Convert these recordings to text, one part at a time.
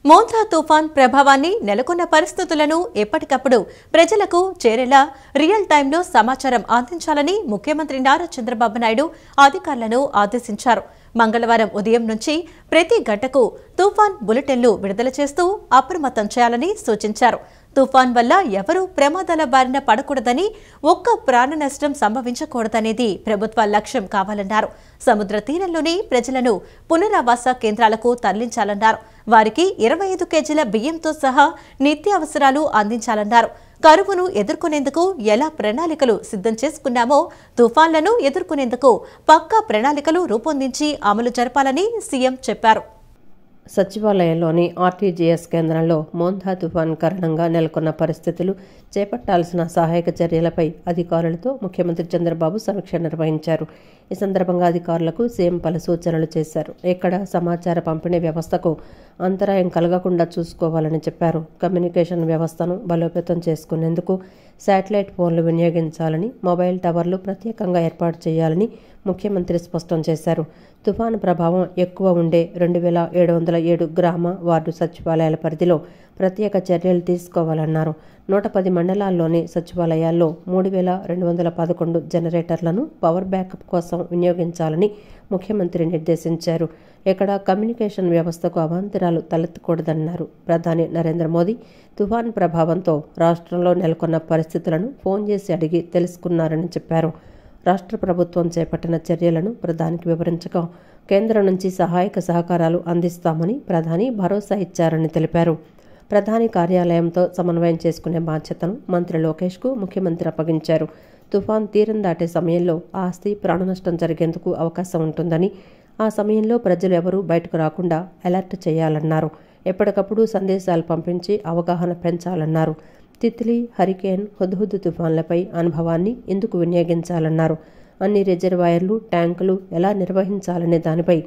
మోంతా తుఫాన్ ప్రభావాన్ని నెలకొన్న పరిస్థితులను ఎప్పటికప్పుడు ప్రజలకు చేరేలా రియల్ టైంలో సమాచారం అందించాలని ముఖ్యమంత్రి నారా చంద్రబాబు నాయుడు అధికారులను ఆదేశించారు. మంగళవారం ఉదయం నుంచి ప్రతి గంటకు తుఫాన్ బులెటిన్లు విడుదల చేస్తూ అప్రమత్తం చేయాలని సూచించారు. తుఫాన్ వల్ల ఎవరూ ప్రమాదాల బారిన పడకూడదని, ఒక్క ప్రాణ నష్టం సంభవించకూడదనేది ప్రభుత్వ లక్ష్యం కావాలన్నారు. సముద్ర తీరంలోని ప్రజలను పునరావాస కేంద్రాలకు తరలించాలన్నారు. వారికి 25 కేజీల బియ్యంతో సహా నిత్యావసరాలు అందించాలన్నారు. కరువును ఎదుర్కొనేందుకు ఎలా ప్రణాళికలు సిద్ధం చేసుకున్నామో తుఫాన్లను ఎదుర్కొనేందుకు పక్కా ప్రణాళికలు రూపొందించి అమలు జరపాలని సీఎం చెప్పారు. సచివాలయంలోని ఆర్టీజీఎస్ కేంద్రంలో మోంతా తుఫాన్ కారణంగా నెలకొన్న పరిస్థితులు, చేపట్టాల్సిన సహాయక చర్యలపై అధికారులతో ముఖ్యమంత్రి చంద్రబాబు సమీక్ష నిర్వహించారు. ఈ సందర్భంగా అధికారులకు సీఎం పలు సూచనలు చేశారు. ఎక్కడ సమాచార పంపిణీ వ్యవస్థకు అంతరాయం కలగకుండా చూసుకోవాలని చెప్పారు. కమ్యూనికేషన్ వ్యవస్థను బలోపేతం చేసుకునేందుకు శాటిలైట్ ఫోన్లు వినియోగించాలని, మొబైల్ టవర్లు ప్రత్యేకంగా ఏర్పాటు చేయాలని ముఖ్యమంత్రి స్పష్టం చేశారు. తుఫాను ప్రభావం ఎక్కువ ఉండే 2707 గ్రామ వార్డు సచివాలయాల పరిధిలో ప్రత్యేక చర్యలు తీసుకోవాలన్నారు. 110 మండలాల్లోని సచివాలయాల్లో 3211 జనరేటర్లను పవర్ బ్యాకప్ కోసం వినియోగించాలని ముఖ్యమంత్రి నిర్దేశించారు. ఎక్కడ కమ్యూనికేషన్ వ్యవస్థకు అవాంతరాలు తలెత్తకూడదన్నారు. ప్రధాని నరేంద్ర మోదీ తుఫాను ప్రభావంతో రాష్ట్రంలో నెలకొన్న పరిస్థితులను ఫోన్ చేసి అడిగి తెలుసుకున్నారని చెప్పారు. రాష్ట్ర ప్రభుత్వం చేపట్టిన చర్యలను ప్రధానికి వివరించగా కేంద్రం నుంచి సహాయక సహకారాలు అందిస్తామని ప్రధాని భరోసా ఇచ్చారని తెలిపారు. ప్రధాని కార్యాలయంతో సమన్వయం చేసుకునే బాధ్యతను మంత్రి లోకేష్కు ముఖ్యమంత్రి అప్పగించారు. తుఫాన్ తీరం దాటే సమయంలో ఆస్తి, ప్రాణనష్టం జరిగేందుకు అవకాశం ఉంటుందని, ఆ సమయంలో ప్రజలు ఎవరూ బయటకు రాకుండా అలర్ట్ చేయాలన్నారు. ఎప్పటికప్పుడు సందేశాలు పంపించి అవగాహన పెంచాలన్నారు. తిత్లీ, హరికేన్, హుద్హుద్ తుఫాన్లపై అనుభవాన్ని ఎందుకు వినియోగించాలన్నారు. అన్ని రిజర్వాయర్లు, ట్యాంకులు ఎలా నిర్వహించాలనే దానిపై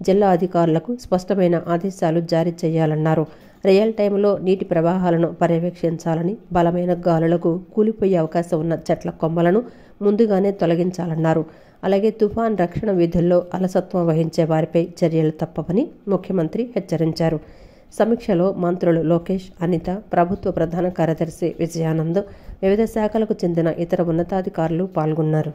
జిల్లా అధికారులకు స్పష్టమైన ఆదేశాలు జారీ చేయాలన్నారు. రియల్ టైంలో నీటి ప్రవాహాలను పర్యవేక్షించాలని, బలమైన గాలులకు కూలిపోయే అవకాశం ఉన్న చెట్ల కొమ్మలను ముందుగానే తొలగించాలన్నారు. అలాగే తుఫాన్ రక్షణ విధుల్లో అలసత్వం వహించే వారిపై చర్యలు తప్పవని ముఖ్యమంత్రి హెచ్చరించారు. సమీక్షలో మంత్రులు లోకేష్, అనిత, ప్రభుత్వ ప్రధాన కార్యదర్శి విజయానంద్, వివిధ శాఖలకు చెందిన ఇతర ఉన్నతాధికారులు పాల్గొన్నారు.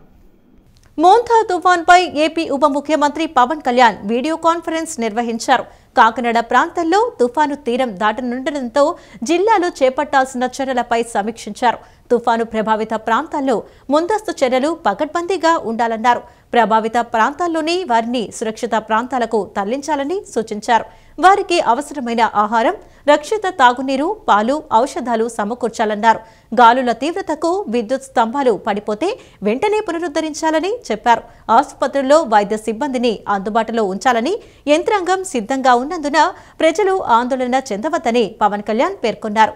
మోంతా తుఫాన్పై ఏపీ ఉప ముఖ్యమంత్రి పవన్ కళ్యాణ్ వీడియో కాన్ఫరెన్స్ నిర్వహించారు. కాకినాడ ప్రాంతంలో తుఫాను తీరం దాటనుండటంతో జిల్లాలో చేపట్టాల్సిన చర్యలపై సమీక్షించారు. తుఫాను ప్రభావిత ప్రాంతాల్లో ముందస్తు చర్యలు పకడ్బందీగా ఉండాలన్నారు. ప్రభావిత ప్రాంతాల్లోని వారిని సురక్షిత ప్రాంతాలకు తరలించాలని సూచించారు. వారికి అవసరమైన ఆహారం, రక్షిత తాగునీరు, పాలు, ఔషధాలు సమకూర్చాలన్నారు. గాలుల తీవ్రతకు విద్యుత్ స్తంభాలు పడిపోతే వెంటనే పునరుద్ధరించాలని చెప్పారు. ఆసుపత్రుల్లో వైద్య సిబ్బందిని అందుబాటులో ఉంచాలని, యంత్రాంగం సిద్ధంగా ఉన్నందున ప్రజలు ఆందోళన చెందవద్దని పవన్ కళ్యాణ్ పేర్కొన్నారు.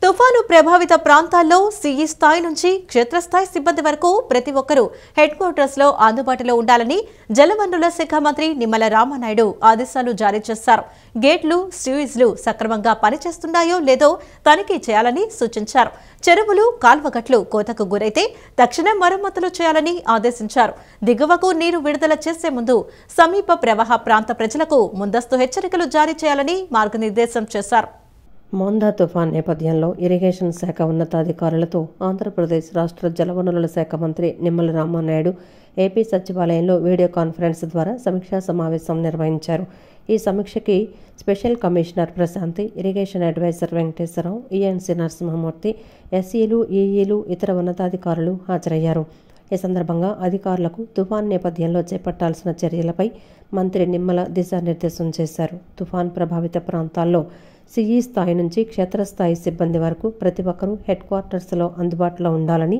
తుఫాను ప్రభావిత ప్రాంతాల్లో సీఈ స్థాయి నుంచి క్షేత్రస్థాయి సిబ్బంది వరకు ప్రతి ఒక్కరూ హెడ్ క్వార్టర్స్ లో అందుబాటులో ఉండాలని జలవనరుల శాఖ మంత్రి నిమ్మల రామానాయుడు ఆదేశాలు జారీ చేశారు. గేట్లు, స్యూయిజ్లు సక్రమంగా పనిచేస్తున్నాయో లేదో తనిఖీ చేయాలని సూచించారు. చెరువులు, కాల్వగట్లు కోతకు గురైతే తక్షణం మరమ్మతులు చేయాలని ఆదేశించారు. దిగువకు నీరు విడుదల చేసే ముందు సమీప ప్రవాహ ప్రాంత ప్రజలకు ముందస్తు హెచ్చరికలు జారీ చేయాలని మార్గనిర్దేశం చేశారు. మోంతా తుఫాన్ నేపథ్యంలో ఇరిగేషన్ శాఖ ఉన్నతాధికారులతో ఆంధ్రప్రదేశ్ రాష్ట్ర జలవనరుల శాఖ మంత్రి నిమ్మల రామానాయుడు ఏపీ సచివాలయంలో వీడియో కాన్ఫరెన్స్ ద్వారా సమీక్షా సమావేశం నిర్వహించారు. ఈ సమీక్షకి special commissioner Prashanti, irrigation adviser Venkateswararao, ENC Narasimhamurthy, ఎస్ఈలు, ఈఈలు, ఇతర ఉన్నతాధికారులు హాజరయ్యారు. ఈ సందర్భంగా అధికారులకు తుఫాన్ నేపథ్యంలో చేపట్టాల్సిన చర్యలపై మంత్రి నిమ్మల దిశానిర్దేశం చేశారు. తుఫాన్ ప్రభావిత ప్రాంతాల్లో సీఈ స్థాయి నుంచి క్షేత్రస్థాయి సిబ్బంది వరకు ప్రతి ఒక్కరూ హెడ్ క్వార్టర్స్లో అందుబాటులో ఉండాలని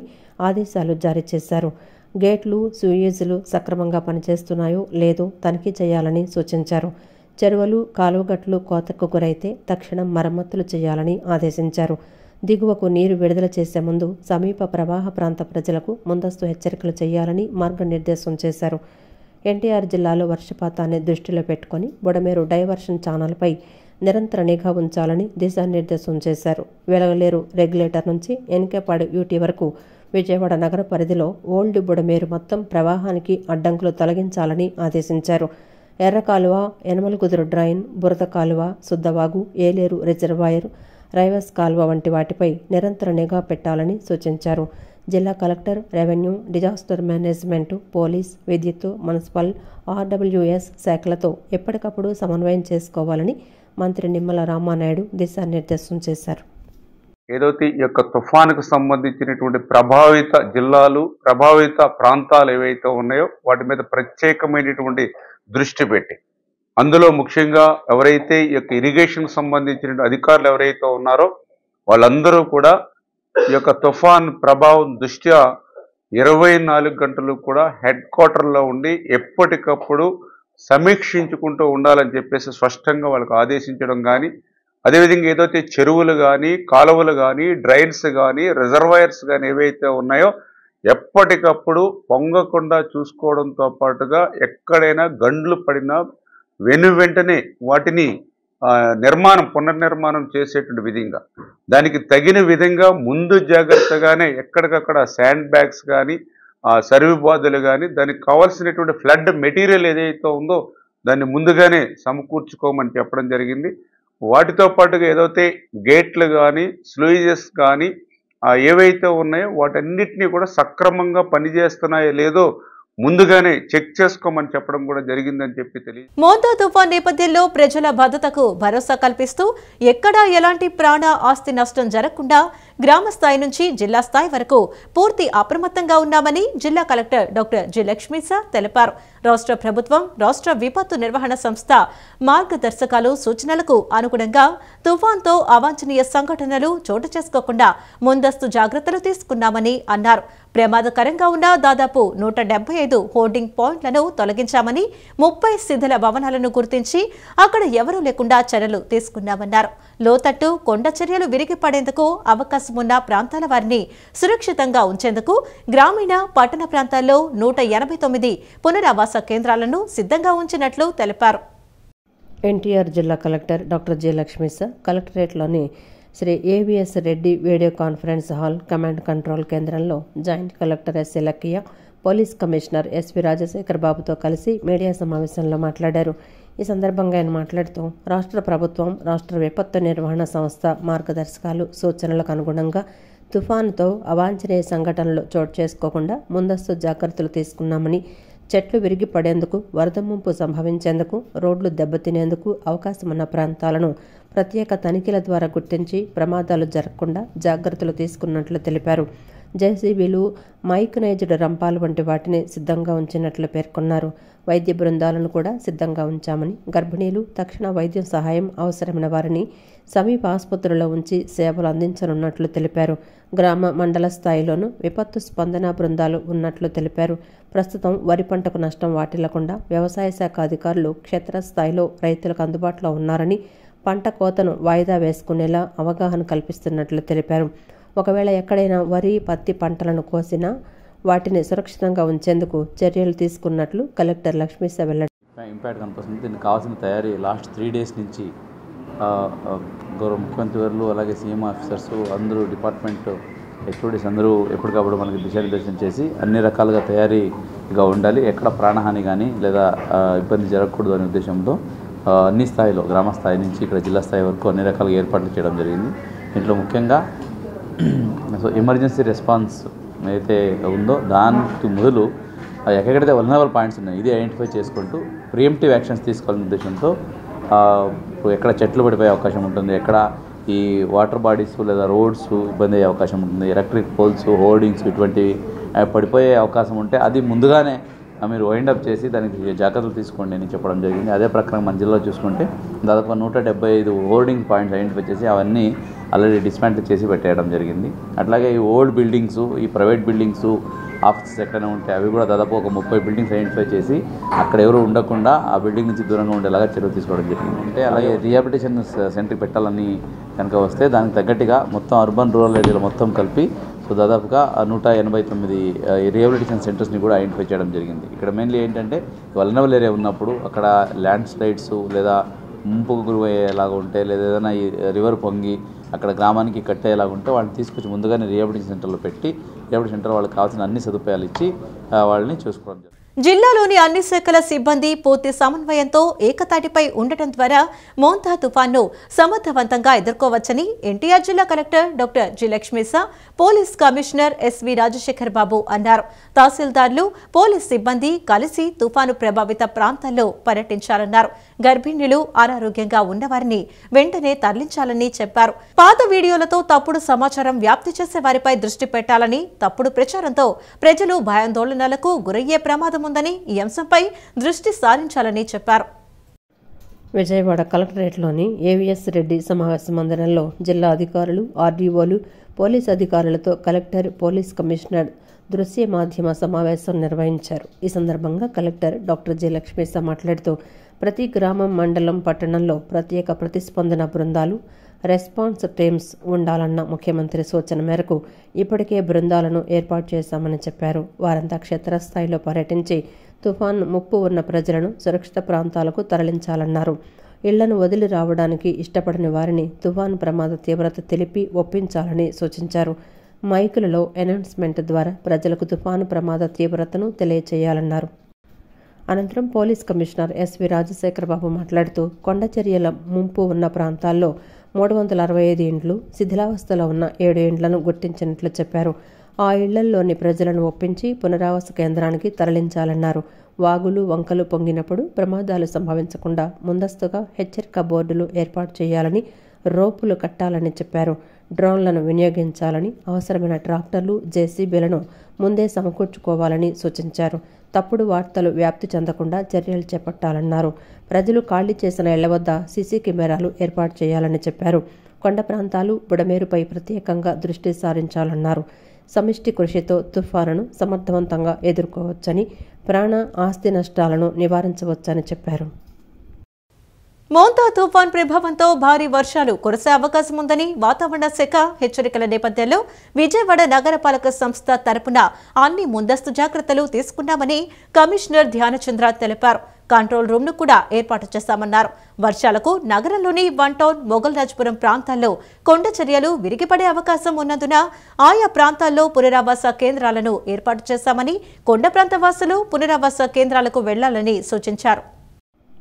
ఆదేశాలు జారీ చేశారు. గేట్లు, స్యూయేజ్లు సక్రమంగా పనిచేస్తున్నాయో లేదో తనిఖీ చేయాలని సూచించారు. చెరువులు, కాలువగట్లు కోతకు గురైతే తక్షణం మరమ్మతులు చేయాలని ఆదేశించారు. దిగువకు నీరు విడుదల చేసే ముందు సమీప ప్రవాహ ప్రాంత ప్రజలకు ముందస్తు హెచ్చరికలు చేయాలని మార్గనిర్దేశం చేశారు. ఎన్టీఆర్ జిల్లాలో వర్షపాతాన్ని దృష్టిలో పెట్టుకుని బుడమేరు డైవర్షన్ ఛానల్పై నిరంతర నిఘా ఉంచాలని దిశానిర్దేశం చేశారు. వెలగలేరు రెగ్యులేటర్ నుంచి ఎన్కేపాడు యూటీ వరకు విజయవాడ నగర పరిధిలో ఓల్డ్ బుడమేరు మొత్తం ప్రవాహానికి అడ్డంకులు తొలగించాలని ఆదేశించారు. ఎర్ర కాలువ, యనమలకుదురు డ్రైన్, బురద కాలువ, సుద్దవాగు, ఏలేరు రిజర్వాయర్, రైవస్ కాలువ వంటి వాటిపై నిరంతర నిఘా పెట్టాలని సూచించారు. జిల్లా collector, revenue, disaster management, police, విద్యుత్, మున్సిపల్, ఆర్డబ్ల్యూఎస్ శాఖలతో ఎప్పటికప్పుడు సమన్వయం చేసుకోవాలని మంత్రి నిమ్మల రామానాయుడు దిశానిర్దేశం చేశారు. ఏదైతే ఈ యొక్క తుఫానుకు సంబంధించినటువంటి ప్రభావిత జిల్లాలు, ప్రభావిత ప్రాంతాలు ఏవైతే ఉన్నాయో వాటి మీద ప్రత్యేకమైనటువంటి దృష్టి పెట్టి, అందులో ముఖ్యంగా ఎవరైతే ఈ యొక్క ఇరిగేషన్ సంబంధించిన అధికారులు ఎవరైతే ఉన్నారో వాళ్ళందరూ కూడా ఈ యొక్క తుఫాన్ ప్రభావం దృష్ట్యా 24 గంటలు కూడా హెడ్ క్వార్టర్లో ఉండి ఎప్పటికప్పుడు సమీక్షించుకుంటూ ఉండాలని చెప్పేసి స్పష్టంగా వాళ్ళకు ఆదేశించడం కానీ, అదేవిధంగా ఏదైతే చెరువులు కానీ, కాలువలు కానీ, డ్రైన్స్ కానీ, రిజర్వాయర్స్ కానీ ఏవైతే ఉన్నాయో ఎప్పటికప్పుడు పొంగకుండా చూసుకోవడంతో పాటుగా ఎక్కడైనా గండ్లు పడినా వెంటనే వాటిని పునర్నిర్మాణం చేసేటువంటి విధంగా, దానికి తగిన విధంగా ముందు జాగ్రత్తగానే ఎక్కడికక్కడ శాండ్ బ్యాగ్స్ కానీ, సర్వి బాదులు కానీ, దానికి కావాల్సినటువంటి ఫ్లడ్ మెటీరియల్ ఏదైతే ఉందో దాన్ని ముందుగానే సమకూర్చుకోమని చెప్పడం జరిగింది. వాటితో పాటుగా ఏదైతే గేట్లు కానీ, స్లూయిజెస్ కానీ ఏవైతే ఉన్నాయో వాటన్నిటినీ కూడా సక్రమంగా పనిచేస్తున్నాయో లేదో ముందుగానే చెక్ చేసుకోమని చెప్పడం కూడా జరిగిందని చెప్పి తెలియదు. మోంతా తుఫాన్ నేపథ్యంలో ప్రజల భద్రతకు భరోసా కల్పిస్తూ ఎక్కడా ఎలాంటి ప్రాణ ఆస్తి నష్టం జరగకుండా గ్రామ స్థాయి నుంచి జిల్లా స్థాయి వరకు పూర్తి అప్రమత్తంగా ఉన్నామని జిల్లా కలెక్టర్ డాక్టర్ జి లక్ష్మీసా తెలిపారు. రాష్ట్ర ప్రభుత్వం, రాష్ట్ర విపత్తు నిర్వహణ సంస్థ మార్గదర్శకాలు, సూచనలకు అనుగుణంగా తుఫాన్తో అవాంఛనీయ సంఘటనలు చోటు చేసుకోకుండా ముందస్తు జాగ్రత్తలు తీసుకున్నామని అన్నారు. ప్రమాదకరంగా ఉన్న దాదాపు 175 హోర్డింగ్ పాయింట్లను తొలగించామని, 30 శిథిల భవనాలను గుర్తించి అక్కడ ఎవరూ లేకుండా చర్యలు తీసుకున్నామన్నారు. లోతట్టు, కొండ చర్యలు విరిగి పడేందుకు అవకాశం ఉన్న ప్రాంతాల వారిని సురక్షితంగా ఉంచేందుకు గ్రామీణ, పట్టణ ప్రాంతాల్లో 189 పునరావాస కేంద్రాలను సిద్ధంగా ఉంచినట్లు తెలిపారు. ఎన్టీఆర్ జిల్లా కలెక్టర్ డాక్టర్ జె లక్ష్మీసా కలెక్టరేట్లోని Shri AVS Reddy video conference hall command control కేంద్రంలో joint collector S Lakkaiah, police commissioner SV Rajasekhar బాబుతో కలిసి మీడియా సమావేశంలో మాట్లాడారు. ఈ సందర్భంగా ఆయన మాట్లాడుతూ రాష్ట్ర ప్రభుత్వం, రాష్ట్ర విపత్తు నిర్వహణ సంస్థ మార్గదర్శకాలు, సూచనలకు అనుగుణంగా తుఫానుతో అవాంఛనీయ సంఘటనలు చోటు చేసుకోకుండా ముందస్తు జాగ్రత్తలు తీసుకున్నామని, చెట్లు విరిగి పడేందుకు, వరద ముంపు సంభవించేందుకు, రోడ్లు దెబ్బతినేందుకు అవకాశమున్న ప్రాంతాలను ప్రత్యేక తనిఖీల ద్వారా గుర్తించి ప్రమాదాలు జరగకుండా జాగ్రత్తలు తీసుకున్నట్లు తెలిపారు. జేసీబీలు, మైకనైజ్డ్ రంపాలు వంటి వాటిని సిద్ధంగా ఉంచినట్లు పేర్కొన్నారు. వైద్య బృందాలను కూడా సిద్ధంగా ఉంచామని, గర్భిణీలు, తక్షణ వైద్య సహాయం అవసరమైన వారిని సమీప ఆసుపత్రుల్లో ఉంచి సేవలు అందించనున్నట్లు తెలిపారు. గ్రామ, మండల స్థాయిలోనూ విపత్తు స్పందన బృందాలు ఉన్నట్లు తెలిపారు. ప్రస్తుతం వరి పంటకు నష్టం వాటిల్లకుండా వ్యవసాయ శాఖ అధికారులు క్షేత్రస్థాయిలో రైతులకు అందుబాటులో ఉన్నారని, పంట కోతను వాయిదా వేసుకునేలా అవగాహన కల్పిస్తున్నట్లు తెలిపారు. ఒకవేళ ఎక్కడైనా వరి, పత్తి పంటలను కోసినా వాటిని సురక్షితంగా ఉంచేందుకు చర్యలు తీసుకున్నట్లు కలెక్టర్ లక్ష్మీసా వెల్లడి. ఇంపాక్ట్ కనిపిస్తుంది. దీనికి కావాల్సిన తయారీ లాస్ట్ 3 days నుంచి గౌరవ ముఖ్యమంత్రి గారు, అలాగే సీఎం ఆఫీసర్స్ అందరూ, డిపార్ట్మెంట్ హెచ్ఓడీస్ అందరూ ఎప్పటికప్పుడు మనకి దిశానిర్దేశం చేసి అన్ని రకాలుగా తయారీగా ఉండాలి. ఎక్కడ ప్రాణహాని కానీ లేదా ఇబ్బంది జరగకూడదు అనే ఉద్దేశంతో అన్ని స్థాయిలో, గ్రామ స్థాయి నుంచి ఇక్కడ జిల్లా స్థాయి వరకు అన్ని రకాలుగా ఏర్పాట్లు చేయడం జరిగింది. దీంట్లో ముఖ్యంగా ఎమర్జెన్సీ రెస్పాన్స్ ఏదైతే ఉందో దానికి మొదలు ఎక్కడైతే వల్నరబుల్ పాయింట్స్ ఉన్నాయి ఇది ఐడెంటిఫై చేసుకుంటూ ప్రియంప్టివ్ యాక్షన్స్ తీసుకోవాలనే ఉద్దేశంతో ఎక్కడ చెట్లు పడిపోయే అవకాశం ఉంటుంది, ఎక్కడ ఈ వాటర్ బాడీస్ లేదా రోడ్స్ ఇబ్బంది అయ్యే అవకాశం ఉంటుంది, ఎలక్ట్రిక్ పోల్స్, హోర్డింగ్స్ ఇటువంటివి పడిపోయే అవకాశం ఉంటే అది ముందుగానే మీరు వైండప్ చేసి దానికి జాగ్రత్తలు తీసుకోండి అని చెప్పడం జరిగింది. అదే ప్రకారం మన జిల్లాలో చూసుకుంటే దాదాపు 175 హోర్డింగ్ పాయింట్స్ ఐడెంటిఫై చేసి అవన్నీ ఆల్రెడీ డిస్మాంటిల్ చేసి పెట్టేయడం జరిగింది. అట్లాగే ఈ ఓల్డ్ బిల్డింగ్స్, ఈ ప్రైవేట్ బిల్డింగ్స్, ఆఫీసెస్ ఎక్కడైనా ఉంటే అవి కూడా దాదాపు ఒక 30 బిల్డింగ్స్ ఐడెంటిఫై చేసి అక్కడ ఎవరు ఉండకుండా ఆ బిల్డింగ్ నుంచి దూరంగా ఉండేలాగా చర్యలు తీసుకోవడం జరిగింది. అంటే అలాగే రీహాబిలిటేషన్ సెంటర్ పెట్టాలని కనుక వస్తే దానికి తగ్గట్టుగా మొత్తం అర్బన్, రూరల్ ఏరియాలో మొత్తం కలిపి దాదాపుగా 189 రీహాబిలిటేషన్ సెంటర్స్ని కూడా ఐడెంటిఫై చేయడం జరిగింది. ఇక్కడ మెయిన్లీ ఏంటంటే వల్నరబుల్ ఏరియా ఉన్నప్పుడు అక్కడ ల్యాండ్ స్లైడ్స్ లేదా ముంపుకు గురయ్యేలాగా ఉంటే, లేదా ఏదైనా ఈ రివర్ పొంగి అక్కడ గ్రామానికి కట్టేలాగా ఉంటే వాళ్ళని తీసుకొచ్చి ముందుగానే రీహాబిలిటేషన్ సెంటర్లో పెట్టి రీహాబిలిటేషన్ సెంటర్ వాళ్ళకి కావాల్సిన అన్ని సదుపాయాలు ఇచ్చి వాళ్ళని చూసుకోవడం జరుగుతుంది. జిల్లాలోని అన్ని శాఖల సిబ్బంది పూర్తి సమన్వయంతో ఏకతాటిపై ఉండటం ద్వారా మోంతా తుఫాన్ను సమర్థవంతంగా ఎదుర్కోవచ్చని ఎన్టీఆర్ జిల్లా collector doctor G Lakshmisha, police commissioner SV Rajasekhar Babu అన్నారు. తహసీల్దార్లు, పోలీస్ సిబ్బంది కలిసి తుఫాను ప్రభావిత ప్రాంతాల్లో పర్యటించాలన్నారు. గర్భిణులు, అనారోగ్యంగా ఉన్నవారిని వెంటనే తరలించాలని చెప్పారు. పాత వీడియోలతో తప్పుడు సమాచారం వ్యాప్తి చేసే వారిపై దృష్టి పెట్టాలని, తప్పుడు ప్రచారంతో ప్రజలు భయాందోళనలకు గురయ్యే ప్రమాదం ఉందని ఈ అంశంపై దృష్టి సారించాలని చెప్పారు. విజయవాడ కలెక్టరేట్లోని ఏవీఎస్ రెడ్డి సమావేశ మందిరంలో జిల్లా అధికారులు, ఆర్డీఓలు, పోలీస్ అధికారులతో కలెక్టర్, పోలీస్ కమిషనర్ దృశ్య మాధ్యమ సమావేశం నిర్వహించారు. ఈ సందర్భంగా కలెక్టర్ డాక్టర్ జి లక్ష్మీసా మాట్లాడుతూ ప్రతి గ్రామం, మండలం, పట్టణంలో ప్రత్యేక ప్రతిస్పందన బృందాలు, రెస్పాన్స్ టీమ్స్ ఉండాలన్న ముఖ్యమంత్రి సూచన మేరకు ఇప్పటికే బృందాలను ఏర్పాటు చేశామని చెప్పారు. వారంతా క్షేత్రస్థాయిలో పర్యటించి తుఫాను ముప్పు ఉన్న ప్రజలను సురక్షిత ప్రాంతాలకు తరలించాలన్నారు. ఇళ్లను వదిలి రావడానికి ఇష్టపడని వారిని తుఫాను ప్రమాద తీవ్రత తెలిపి ఒప్పించాలని సూచించారు. మైకులలో అనౌన్స్మెంట్ ద్వారా ప్రజలకు తుఫాను ప్రమాద తీవ్రతను తెలియచేయాలన్నారు. అనంతరం పోలీస్ కమిషనర్ ఎస్వి రాజశేఖర్ బాబు మాట్లాడుతూ కొండచర్యల ముంపు ఉన్న ప్రాంతాల్లో 365 ఇండ్లు, శిథిలావస్థలో ఉన్న 7 ఇండ్లను గుర్తించినట్లు చెప్పారు. ఆ ఇళ్లల్లోని ప్రజలను ఒప్పించి పునరావాస కేంద్రానికి తరలించాలన్నారు. వాగులు, వంకలు పొంగినప్పుడు ప్రమాదాలు సంభవించకుండా ముందస్తుగా హెచ్చరిక బోర్డులు ఏర్పాటు చేయాలని, రోపులు కట్టాలని చెప్పారు. డ్రోన్లను వినియోగించాలని, అవసరమైన ట్రాక్టర్లు, జేసీబీలను ముందే సమకూర్చుకోవాలని సూచించారు. తప్పుడు వార్తలు వ్యాప్తి చెందకుండా చర్యలు చేపట్టాలన్నారు. ప్రజలు ఖాళీ చేసిన ఇళ్ల వద్ద సీసీ కెమెరాలు ఏర్పాటు చేయాలని చెప్పారు. కొండ ప్రాంతాలు, బుడమేరుపై ప్రత్యేకంగా దృష్టి సారించాలన్నారు. సమిష్టి కృషితో తుఫానును సమర్థవంతంగా ఎదుర్కోవచ్చని, ప్రాణ, ఆస్తి నష్టాలను నివారించవచ్చని చెప్పారు. మోంతా తుఫాన్ ప్రభావంతో భారీ వర్షాలు కురిసే అవకాశం ఉందని వాతావరణ శాఖ హెచ్చరికల నేపథ్యంలో విజయవాడ నగరపాలక సంస్థ తరపున అన్ని ముందస్తు జాగ్రత్తలు తీసుకున్నామని కమిషనర్ ధ్యానచంద్ర తెలిపారు. కంట్రోల్ రూమ్ ను కూడా ఏర్పాటు చేశామన్నారు. వర్షాలకు నగరంలోని 1 టౌన్, మొగల్రాజ్పురం ప్రాంతాల్లో కొండ చర్యలు విరిగిపడే అవకాశం ఉన్నందున ఆయా ప్రాంతాల్లో పునరావాస కేంద్రాలను ఏర్పాటు చేశామని, కొండ ప్రాంత వాసులు పునరావాస కేంద్రాలకు వెళ్లాలని సూచించారు.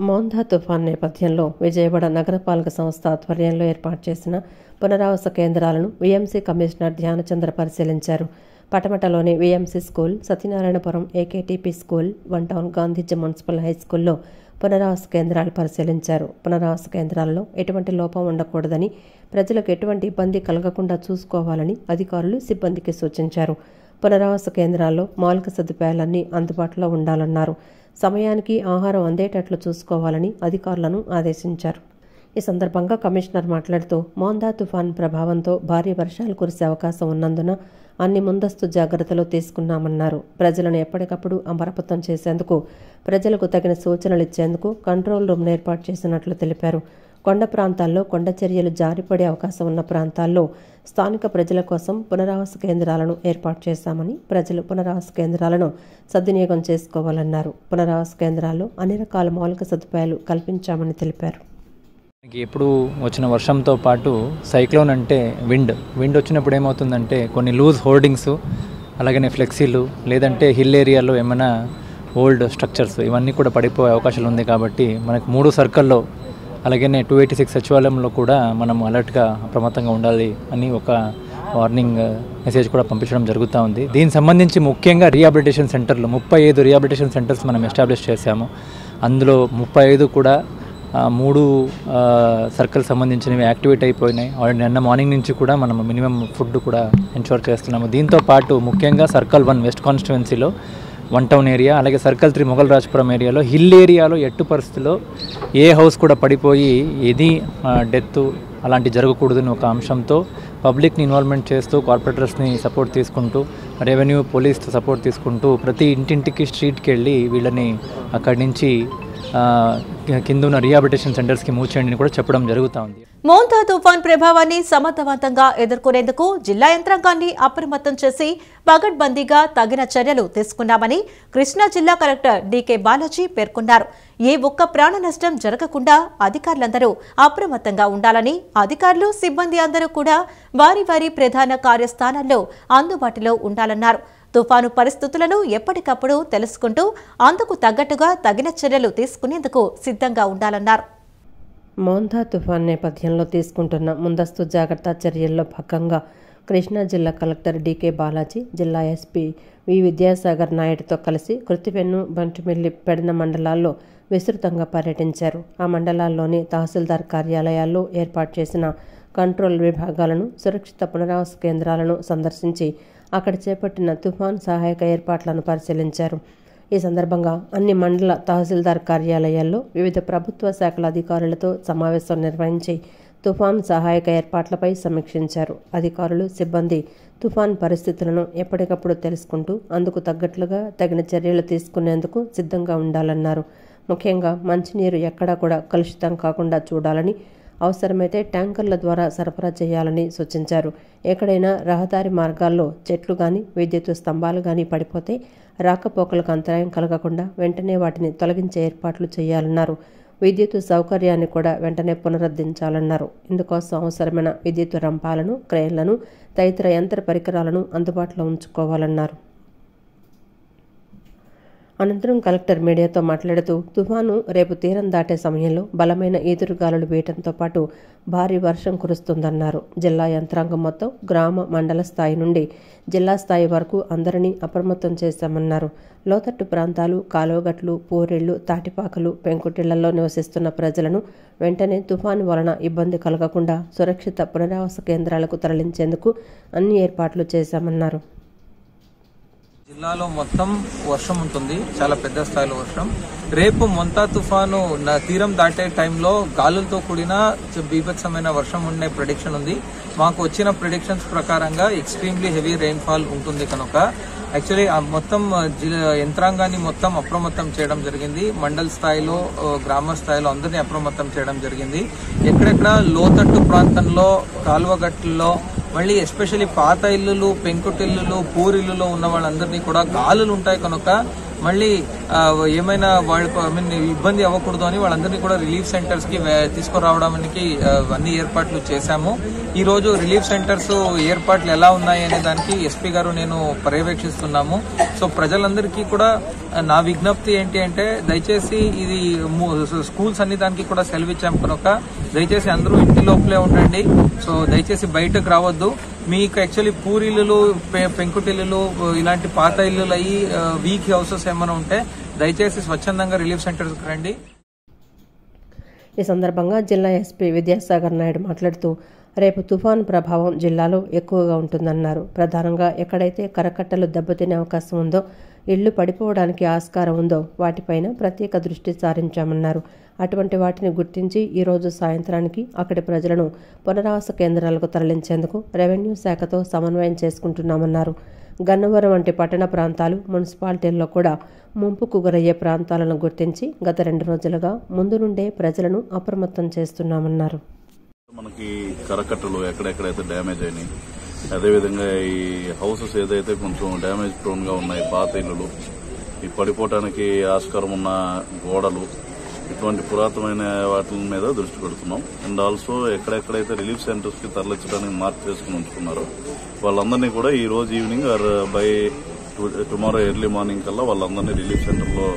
మోంతా తుఫాన్ నేపథ్యంలో విజయవాడ నగరపాలక సంస్థ ఆధ్వర్యంలో ఏర్పాటు చేసిన పునరావాస కేంద్రాలను వీఎంసీ కమిషనర్ ధ్యానచంద్ర పరిశీలించారు. పటమటలోని VMC school, Satyanarayanapuram AKTP school, 1 town Gandhiji municipal high స్కూల్లో పునరావాస కేంద్రాలు పరిశీలించారు. పునరావాస కేంద్రాల్లో ఎటువంటి లోపం ఉండకూడదని, ప్రజలకు ఎటువంటి ఇబ్బంది కలగకుండా చూసుకోవాలని అధికారులు, సిబ్బందికి సూచించారు. పునరావాస కేంద్రాల్లో మౌలిక సదుపాయాలన్నీ అందుబాటులో ఉండాలన్నారు. సమయానికి ఆహారం అందేటట్లు చూసుకోవాలని అధికారులను ఆదేశించారు. ఈ సందర్భంగా కమిషనర్ మాట్లాడుతూ మోంతా తుఫాన్ ప్రభావంతో భారీ వర్షాలు కురిసే అవకాశం ఉన్నందున అన్ని ముందస్తు జాగ్రత్తలు తీసుకున్నామన్నారు. ప్రజలను ఎప్పటికప్పుడు అప్రమత్తం చేసేందుకు, ప్రజలకు తగిన సూచనలు ఇచ్చేందుకు కంట్రోల్ రూమ్ను ఏర్పాటు చేసినట్లు తెలిపారు. కొండ ప్రాంతాల్లో కొండ చర్యలు జారిపడే అవకాశం ఉన్న ప్రాంతాల్లో స్థానిక ప్రజల కోసం పునరావాస కేంద్రాలను ఏర్పాటు చేశామని, ప్రజలు పునరావాస కేంద్రాలను సద్వినియోగం చేసుకోవాలన్నారు. పునరావాస కేంద్రాల్లో అన్ని రకాల మౌలిక సదుపాయాలు కల్పించామని తెలిపారు. ఎప్పుడు వచ్చిన వర్షంతో పాటు సైక్లోన్ అంటే విండ్ వచ్చినప్పుడు ఏమవుతుందంటే కొన్ని లూజ్ హోర్డింగ్స్, అలాగనే ఫ్లెక్సీలు, లేదంటే హిల్ ఏరియాలో ఏమైనా ఓల్డ్ స్ట్రక్చర్స్ ఇవన్నీ కూడా పడిపోయే అవకాశాలు ఉంది. కాబట్టి మనకు 3 సర్కిల్లో, అలాగనే 286 సచివాలయంలో కూడా మనం అలర్ట్గా అప్రమత్తంగా ఉండాలి అని ఒక వార్నింగ్ మెసేజ్ కూడా పంపించడం జరుగుతూ ఉంది. దీనికి సంబంధించి ముఖ్యంగా రీహాబిలిటేషన్ సెంటర్లు 35 రీహాబిలిటేషన్ సెంటర్స్ మనం ఎస్టాబ్లిష్ చేశాము. అందులో 35 కూడా 3 సర్కిల్ సంబంధించినవి యాక్టివేట్ అయిపోయినాయి. నిన్న మార్నింగ్ నుంచి కూడా మనం మినిమం ఫుడ్ కూడా ఎన్షూర్ చేస్తున్నాము. దీంతో పాటు ముఖ్యంగా సర్కిల్ 1 వెస్ట్ కాన్స్టిట్యువెన్సీలో 1 టౌన్ ఏరియా, అలాగే సర్కిల్ 3 మొగల్రాజ్పురం ఏరియాలో, హిల్ ఏరియాలో ఎట్టు పరిస్థితిలో ఏ హౌస్ కూడా పడిపోయి ఏది డెత్ అలాంటి జరగకూడదని ఒక అంశంతో పబ్లిక్ని ఇన్వాల్వ్మెంట్ చేస్తూ, కార్పొరేటర్స్ని సపోర్ట్ తీసుకుంటూ, రెవెన్యూ, పోలీస్ సపోర్ట్ తీసుకుంటూ ప్రతి ఇంటింటికి స్ట్రీట్కి వెళ్ళి వీళ్ళని అక్కడి నుంచి కింద ఉన్న రీహాబిలిటేషన్ సెంటర్స్కి మూవ్ చేయండి కూడా చెప్పడం జరుగుతూ ఉంది. మోంతా తుఫాన్ ప్రభావాన్ని సమర్థవంతంగా ఎదుర్కొనేందుకు జిల్లా యంత్రాంగాన్ని అప్రమత్తం చేసి పగడ్బందీగా తగిన చర్యలు తీసుకున్నామని కృష్ణా జిల్లా కలెక్టర్ డీకే బాలాజీ పేర్కొన్నారు. ఏ ఒక్క ప్రాణ నష్టం జరగకుండా అధికారులందరూ అప్రమత్తంగా ఉండాలని, అధికారులు, సిబ్బంది అందరూ కూడా వారి వారి ప్రధాన కార్యస్థానాల్లో అందుబాటులో ఉండాలన్నారు. తుఫాను పరిస్థితులను ఎప్పటికప్పుడు తెలుసుకుంటూ అందుకు తగ్గట్టుగా తగిన చర్యలు తీసుకునేందుకు సిద్ధంగా ఉండాలన్నారు. మోంథా తుఫాన్ నేపథ్యంలో తీసుకుంటున్న ముందస్తు జాగ్రత్త చర్యల్లో భాగంగా కృష్ణా జిల్లా కలెక్టర్ డీకే బాలాజీ, జిల్లా ఎస్పీ వి విద్యాసాగర్ నాయుడుతో కలిసి కృతివెన్ను, బంటుమిల్లి, పెడన మండలాల్లో విస్తృతంగా పర్యటించారు. ఆ మండలాల్లోని తహసీల్దార్ కార్యాలయాల్లో ఏర్పాటు చేసిన కంట్రోల్ విభాగాలను, సురక్షిత పునరావాస కేంద్రాలను సందర్శించి అక్కడ చేపట్టిన తుఫాన్ సహాయక ఏర్పాట్లను పరిశీలించారు. ఈ సందర్భంగా అన్ని మండల తహసీల్దార్ కార్యాలయాల్లో వివిధ ప్రభుత్వ శాఖల అధికారులతో సమావేశం నిర్వహించి తుఫాన్ సహాయక ఏర్పాట్లపై సమీక్షించారు. అధికారులు, సిబ్బంది తుఫాన్ పరిస్థితులను ఎప్పటికప్పుడు తెలుసుకుంటూ అందుకు తగ్గట్లుగా తగిన చర్యలు తీసుకునేందుకు సిద్ధంగా ఉండాలన్నారు. ముఖ్యంగా మంచినీరు ఎక్కడా కూడా కలుషితం కాకుండా చూడాలని, అవసరమైతే ట్యాంకర్ల ద్వారా సరఫరా చేయాలని సూచించారు. ఎక్కడైనా రహదారి మార్గాల్లో చెట్లు కానీ, విద్యుత్ స్తంభాలు కానీ పడిపోతే రాకపోకలకు అంతరాయం కలగకుండా వెంటనే వాటిని తొలగించే ఏర్పాట్లు చేయాలన్నారు. విద్యుత్ సౌకర్యాన్ని కూడా వెంటనే పునరుద్ధరించాలన్నారు. ఇందుకోసం అవసరమైన విద్యుత్ రంపాలను, క్రేన్లను, తదితర యంత్ర పరికరాలను అందుబాటులో ఉంచుకోవాలన్నారు. అనంతరం కలెక్టర్ మీడియాతో మాట్లాడుతూ తుఫాను రేపు తీరం దాటే సమయంలో బలమైన ఈదురుగాలులు వీయడంతో పాటు భారీ వర్షం కురుస్తుందన్నారు. జిల్లా యంత్రాంగం మొత్తం గ్రామ, మండల స్థాయి నుండి జిల్లా స్థాయి వరకు అందరినీ అప్రమత్తం చేశామన్నారు. లోతట్టు ప్రాంతాలు, కాలువగట్లు, పూరిళ్లు, తాటిపాకలు, పెంకుటిళ్లలో నివసిస్తున్న ప్రజలను వెంటనే తుఫాను వలన ఇబ్బంది కలగకుండా సురక్షిత పునరావాస కేంద్రాలకు తరలించేందుకు అన్ని ఏర్పాట్లు చేశామన్నారు. జిల్లాలో మొత్తం వర్షం ఉంటుంది, చాలా పెద్ద స్థాయిలో వర్షం. రేపు మొంతా తుఫాను తీరం దాటే టైంలో గాలులతో కూడిన బీభత్సమైన వర్షం ఉండే ప్రెడిక్షన్ ఉంది. మాకు వచ్చిన ప్రెడిక్షన్స్ ప్రకారంగా ఎక్స్ట్రీమ్లీ హెవీ రెయిన్ఫాల్ ఉంటుంది కనుక యాక్చువల్లీ మొత్తం యంత్రాంగాన్ని మొత్తం అప్రమత్తం చేయడం జరిగింది. మండల్ స్థాయిలో, గ్రామ స్థాయిలో అందరినీ అప్రమత్తం చేయడం జరిగింది. ఎక్కడెక్కడ లోతట్టు ప్రాంతంలో, కాలువగట్టుల్లో, మళ్ళీ ఎస్పెషల్లీ పాత ఇల్లులు, పెంకుటిల్లులు, పూరిల్లులో ఉన్న వాళ్ళందరినీ కూడా గాలులు ఉంటాయి కనుక మళ్ళీ ఏమైనా వాళ్ళకు ఇబ్బంది అవ్వకూడదు అని వాళ్ళందరినీ కూడా రిలీఫ్ సెంటర్స్ కి తీసుకురావడానికి అన్ని ఏర్పాట్లు చేశాము. ఈ రోజు రిలీఫ్ సెంటర్స్ ఏర్పాట్లు ఎలా ఉన్నాయి అనే దానికి ఎస్పీ గారు నేను పర్యవేక్షిస్తున్నాము. సో ప్రజలందరికీ కూడా నా విజ్ఞప్తి ఏంటి అంటే దయచేసి ఇది స్కూల్స్ అన్ని దానికి కూడా సెలవిచ్చాం కనుక దయచేసి అందరూ ఇంటి లోపలే ఉండండి. సో దయచేసి బయటకు రావద్దు. మీకు యాక్చువల్లీ పూరిల్లులు, పెంకుటిల్లులు, ఇలాంటి పాత ఇల్లులు అయ్యి వీక్ హౌసెస్ ఏమైనా ఉంటే దయచేసి స్వచ్ఛందంగా రిలీఫ్ సెంటర్స్కి రండి. ఈ సందర్భంగా జిల్లా ఎస్పీ విద్యాసాగర్ నాయుడు మాట్లాడుతూ రేపు తుఫాను ప్రభావం జిల్లాలో ఎక్కువగా ఉంటుందన్నారు. ప్రధానంగా ఎక్కడైతే కరకట్టలు దెబ్బతినే అవకాశం ఉందో, ఇళ్లు పడిపోవడానికి ఆస్కారం ఉందో వాటిపైన ప్రత్యేక దృష్టి సారించామన్నారు. అటువంటి వాటిని గుర్తించి ఈరోజు సాయంత్రానికి అక్కడి ప్రజలను పునరావాస కేంద్రాలకు తరలించేందుకు రెవెన్యూ శాఖతో సమన్వయం చేసుకుంటున్నామన్నారు. గన్నవరం వంటి పట్టణ ప్రాంతాలు, మున్సిపాలిటీల్లో కూడా ముంపుకు గురయ్యే ప్రాంతాలను గుర్తించి గత 2 రోజులుగా ముందు నుండే ప్రజలను అప్రమత్తం చేస్తున్నామన్నారు. మనకి కరకట్టలు ఎక్కడెక్కడైతే డ్యామేజ్ అయినాయి, అదేవిధంగా ఈ హౌసెస్ ఏదైతే కొంచెం డ్యామేజ్ ప్రోన్ గా ఉన్నాయి, పాత ఇళ్లు, ఈ పడిపోవటానికి ఆస్కారం ఉన్న గోడలు, ఇటువంటి పురాతనమైన వాటి మీద దృష్టి పెడుతున్నాం. అండ్ ఆల్సో ఎక్కడెక్కడైతే రిలీఫ్ సెంటర్స్ కి తరలించడానికి మార్క్ చేసుకుని ఉంచుకున్నారో వాళ్ళందరినీ కూడా ఈ రోజు evening or by tomorrow early morning కల్లా వాళ్ళందరినీ రిలీఫ్ సెంటర్ లో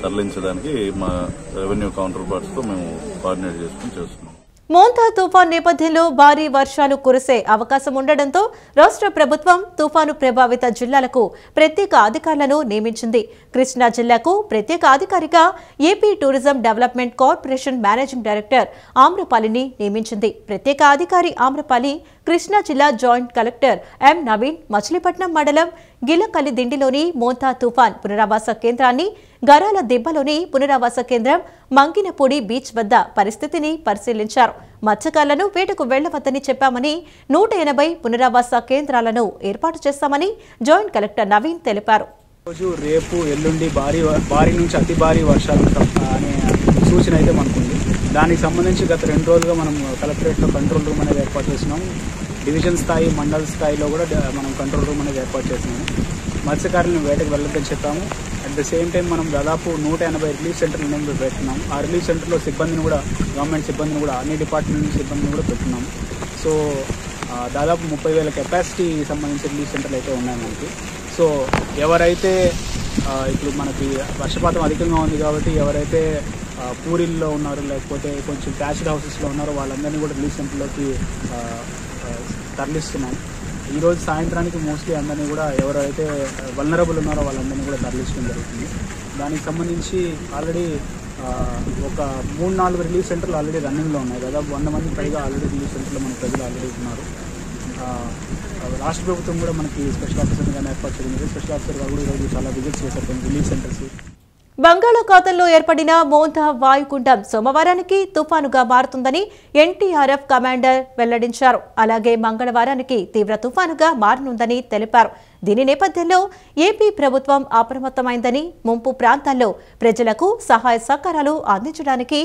తరలించడానికి మా రెవెన్యూ కౌంటర్ పార్ట్స్ తో మేము కోఆర్డినేట్ చేసుకుని చేస్తున్నాం. మోంతా తుఫాన్ నేపథ్యంలో భారీ వర్షాలు కురిసే అవకాశం ఉండడంతో రాష్ట్ర ప్రభుత్వం తుఫాను ప్రభావిత జిల్లాలకు ప్రత్యేక అధికారులను నియమించింది. కృష్ణా జిల్లాకు ప్రత్యేక అధికారిగా AP tourism development corporation managing director ఆమ్రపాలిని నియమించింది. ప్రత్యేక అధికారి ఆమ్రపాలి కృష్ణా జిల్లా joint collector M Naveen Machilipatnam మండలం గిలకల్లి దిండిలోని మోంతా తుఫాన్ పునరావాస కేంద్రాన్ని, గరాల దిబ్బలోని పునరావాస కేంద్రం, మంగినపూడి బీచ్ వద్ద పరిస్థితిని పరిశీలించారు. మత్స్యకారులను వేటకు వెళ్లవద్దని చెప్పామని 180 పునరావాస కేంద్రాలను ఏర్పాటు చేస్తామని జాయింట్ కలెక్టర్ నవీన్ తెలిపారు. రోజు రేపు ఎల్లుండి భారీ నుంచి అతి భారీ వర్షాలు అనే సూచన అయితే మనకుంది. దానికి సంబంధించి గత 2 రోజులుగా మనం కలెక్టరేట్లో కంట్రోల్ రూమ్ అనేది ఏర్పాటు చేస్తున్నాం. డివిజన్ స్థాయి, మండల స్థాయిలో కూడా మనం కంట్రోల్ రూమ్ అనేది ఏర్పాటు చేస్తున్నాము. మత్స్యకారులను వేటకు వెళ్ళొద్దని చెప్పాము. అట్ ద సేమ్ టైం మనం దాదాపు 180 రిలీఫ్ సెంటర్లు అనేది పెడుతున్నాము. ఆ రిలీఫ్ సెంటర్లో సిబ్బందిని కూడా, గవర్నమెంట్ సిబ్బందిని కూడా, అన్ని డిపార్ట్మెంట్ సిబ్బందిని కూడా పెడుతున్నాము. సో దాదాపు 30,000 కెపాసిటీ సంబంధించిన రిలీఫ్ సెంటర్లు అయితే ఉన్నాయి మనకి. సో ఎవరైతే ఇప్పుడు మనకి వర్షపాతం అధికంగా ఉంది కాబట్టి ఎవరైతే పూరిల్లో ఉన్నారో లేకపోతే కొంచెం ప్యాచ్డ్ హౌసెస్లో ఉన్నారో వాళ్ళందరినీ కూడా రిలీఫ్ సెంటర్లోకి తరలిస్తున్నాం. ఈరోజు సాయంత్రానికి మోస్ట్లీ అందరినీ కూడా ఎవరైతే వల్నరబుల్ ఉన్నారో వాళ్ళందరినీ కూడా తరలించడం జరుగుతుంది. దానికి సంబంధించి ఆల్రెడీ ఒక 3-4 రిలీఫ్ సెంటర్లు ఆల్రెడీ రన్నింగ్లో ఉన్నాయి. దాదాపు 100 మంది పైగా ఆల్రెడీ రిలీఫ్ సెంటర్లో మన ప్రజలు ఆల్రెడీ ఉన్నారు. రాష్ట్ర ప్రభుత్వం కూడా మనకి స్పెషల్ ఆఫీసర్ని కానీ ఏర్పాటు చేయడం, స్పెషల్ ఆఫీసర్ గారు కూడా ఈరోజు చాలా విజిట్ చేశారు రిలీఫ్ సెంటర్స్. బంగాళాఖాతంలో ఏర్పడిన మోంతా వాయుగుండం సోమవారానికి తుఫానుగా మారుతుందని ఎన్టీఆర్ఎఫ్ కమాండర్ వెల్లడించారు. అలాగే మంగళవారానికి తీవ్ర తుఫానుగా మారనుందని తెలిపారు. దీని నేపథ్యంలో ఏపీ ప్రభుత్వం అప్రమత్తమైందని, ముంపు ప్రాంతాల్లో ప్రజలకు సహాయ సహకారాలు అందించడానికి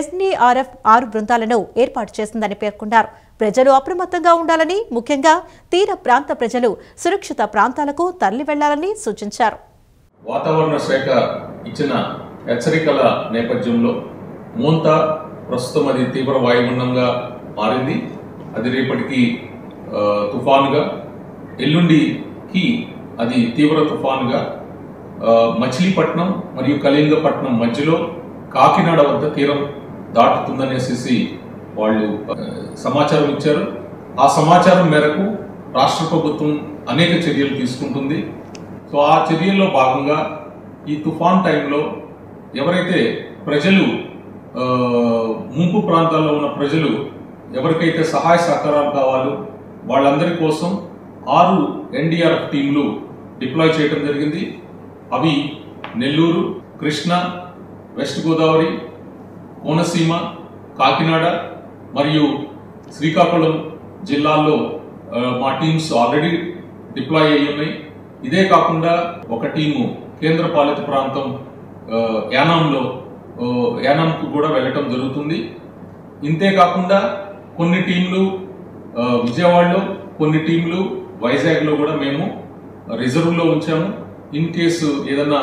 ఎన్డీఆర్ఎఫ్ 6 బృందాలను ఏర్పాటు చేసిందని పేర్కొన్నారు. ప్రజలు అప్రమత్తంగా ఉండాలని, ముఖ్యంగా తీర ప్రాంత ప్రజలు సురక్షిత ప్రాంతాలకు తరలి వెళ్లాలని సూచించారు. వాతావరణ శాఖ ఇచ్చిన హెచ్చరికల నేపథ్యంలో మోంతా ప్రస్తుతం అది తీవ్ర వాయుగుండంగా మారింది. అది రేపటికి తుఫానుగా, ఎల్లుండికి అది తీవ్ర తుఫానుగా మచిలీపట్నం మరియు కళింగపట్నం మధ్యలో కాకినాడ వద్ద తీరం దాటుతుందనేసి వాళ్ళు సమాచారం ఇచ్చారు. ఆ సమాచారం మేరకు రాష్ట్ర ప్రభుత్వం అనేక చర్యలు తీసుకుంటుంది. సో ఆ చర్యల్లో భాగంగా ఈ తుఫాన్ టైంలో ఎవరైతే ప్రజలు ముంపు ప్రాంతాల్లో ఉన్న ప్రజలు ఎవరికైతే సహాయ సహకారాలు కావాలో వాళ్ళందరి కోసం 6 ఎన్డీఆర్ఎఫ్ టీంలు డిప్లాయ్ చేయడం జరిగింది. అవి నెల్లూరు, కృష్ణా, వెస్ట్ గోదావరి, కోనసీమ, కాకినాడ మరియు శ్రీకాకుళం జిల్లాల్లో మా టీమ్స్ ఆల్రెడీ డిప్లాయ్ అయ్యి ఉన్నాయి. ఇదే కాకుండా ఒక టీము కేంద్ర పాలిత ప్రాంతం యానాంకు కూడా వెళ్ళటం జరుగుతుంది. ఇంతే కాకుండా కొన్ని టీంలు విజయవాడలో, కొన్ని టీంలు వైజాగ్లో కూడా మేము రిజర్వ్లో ఉంచాము. ఇన్ కేసు ఏదన్నా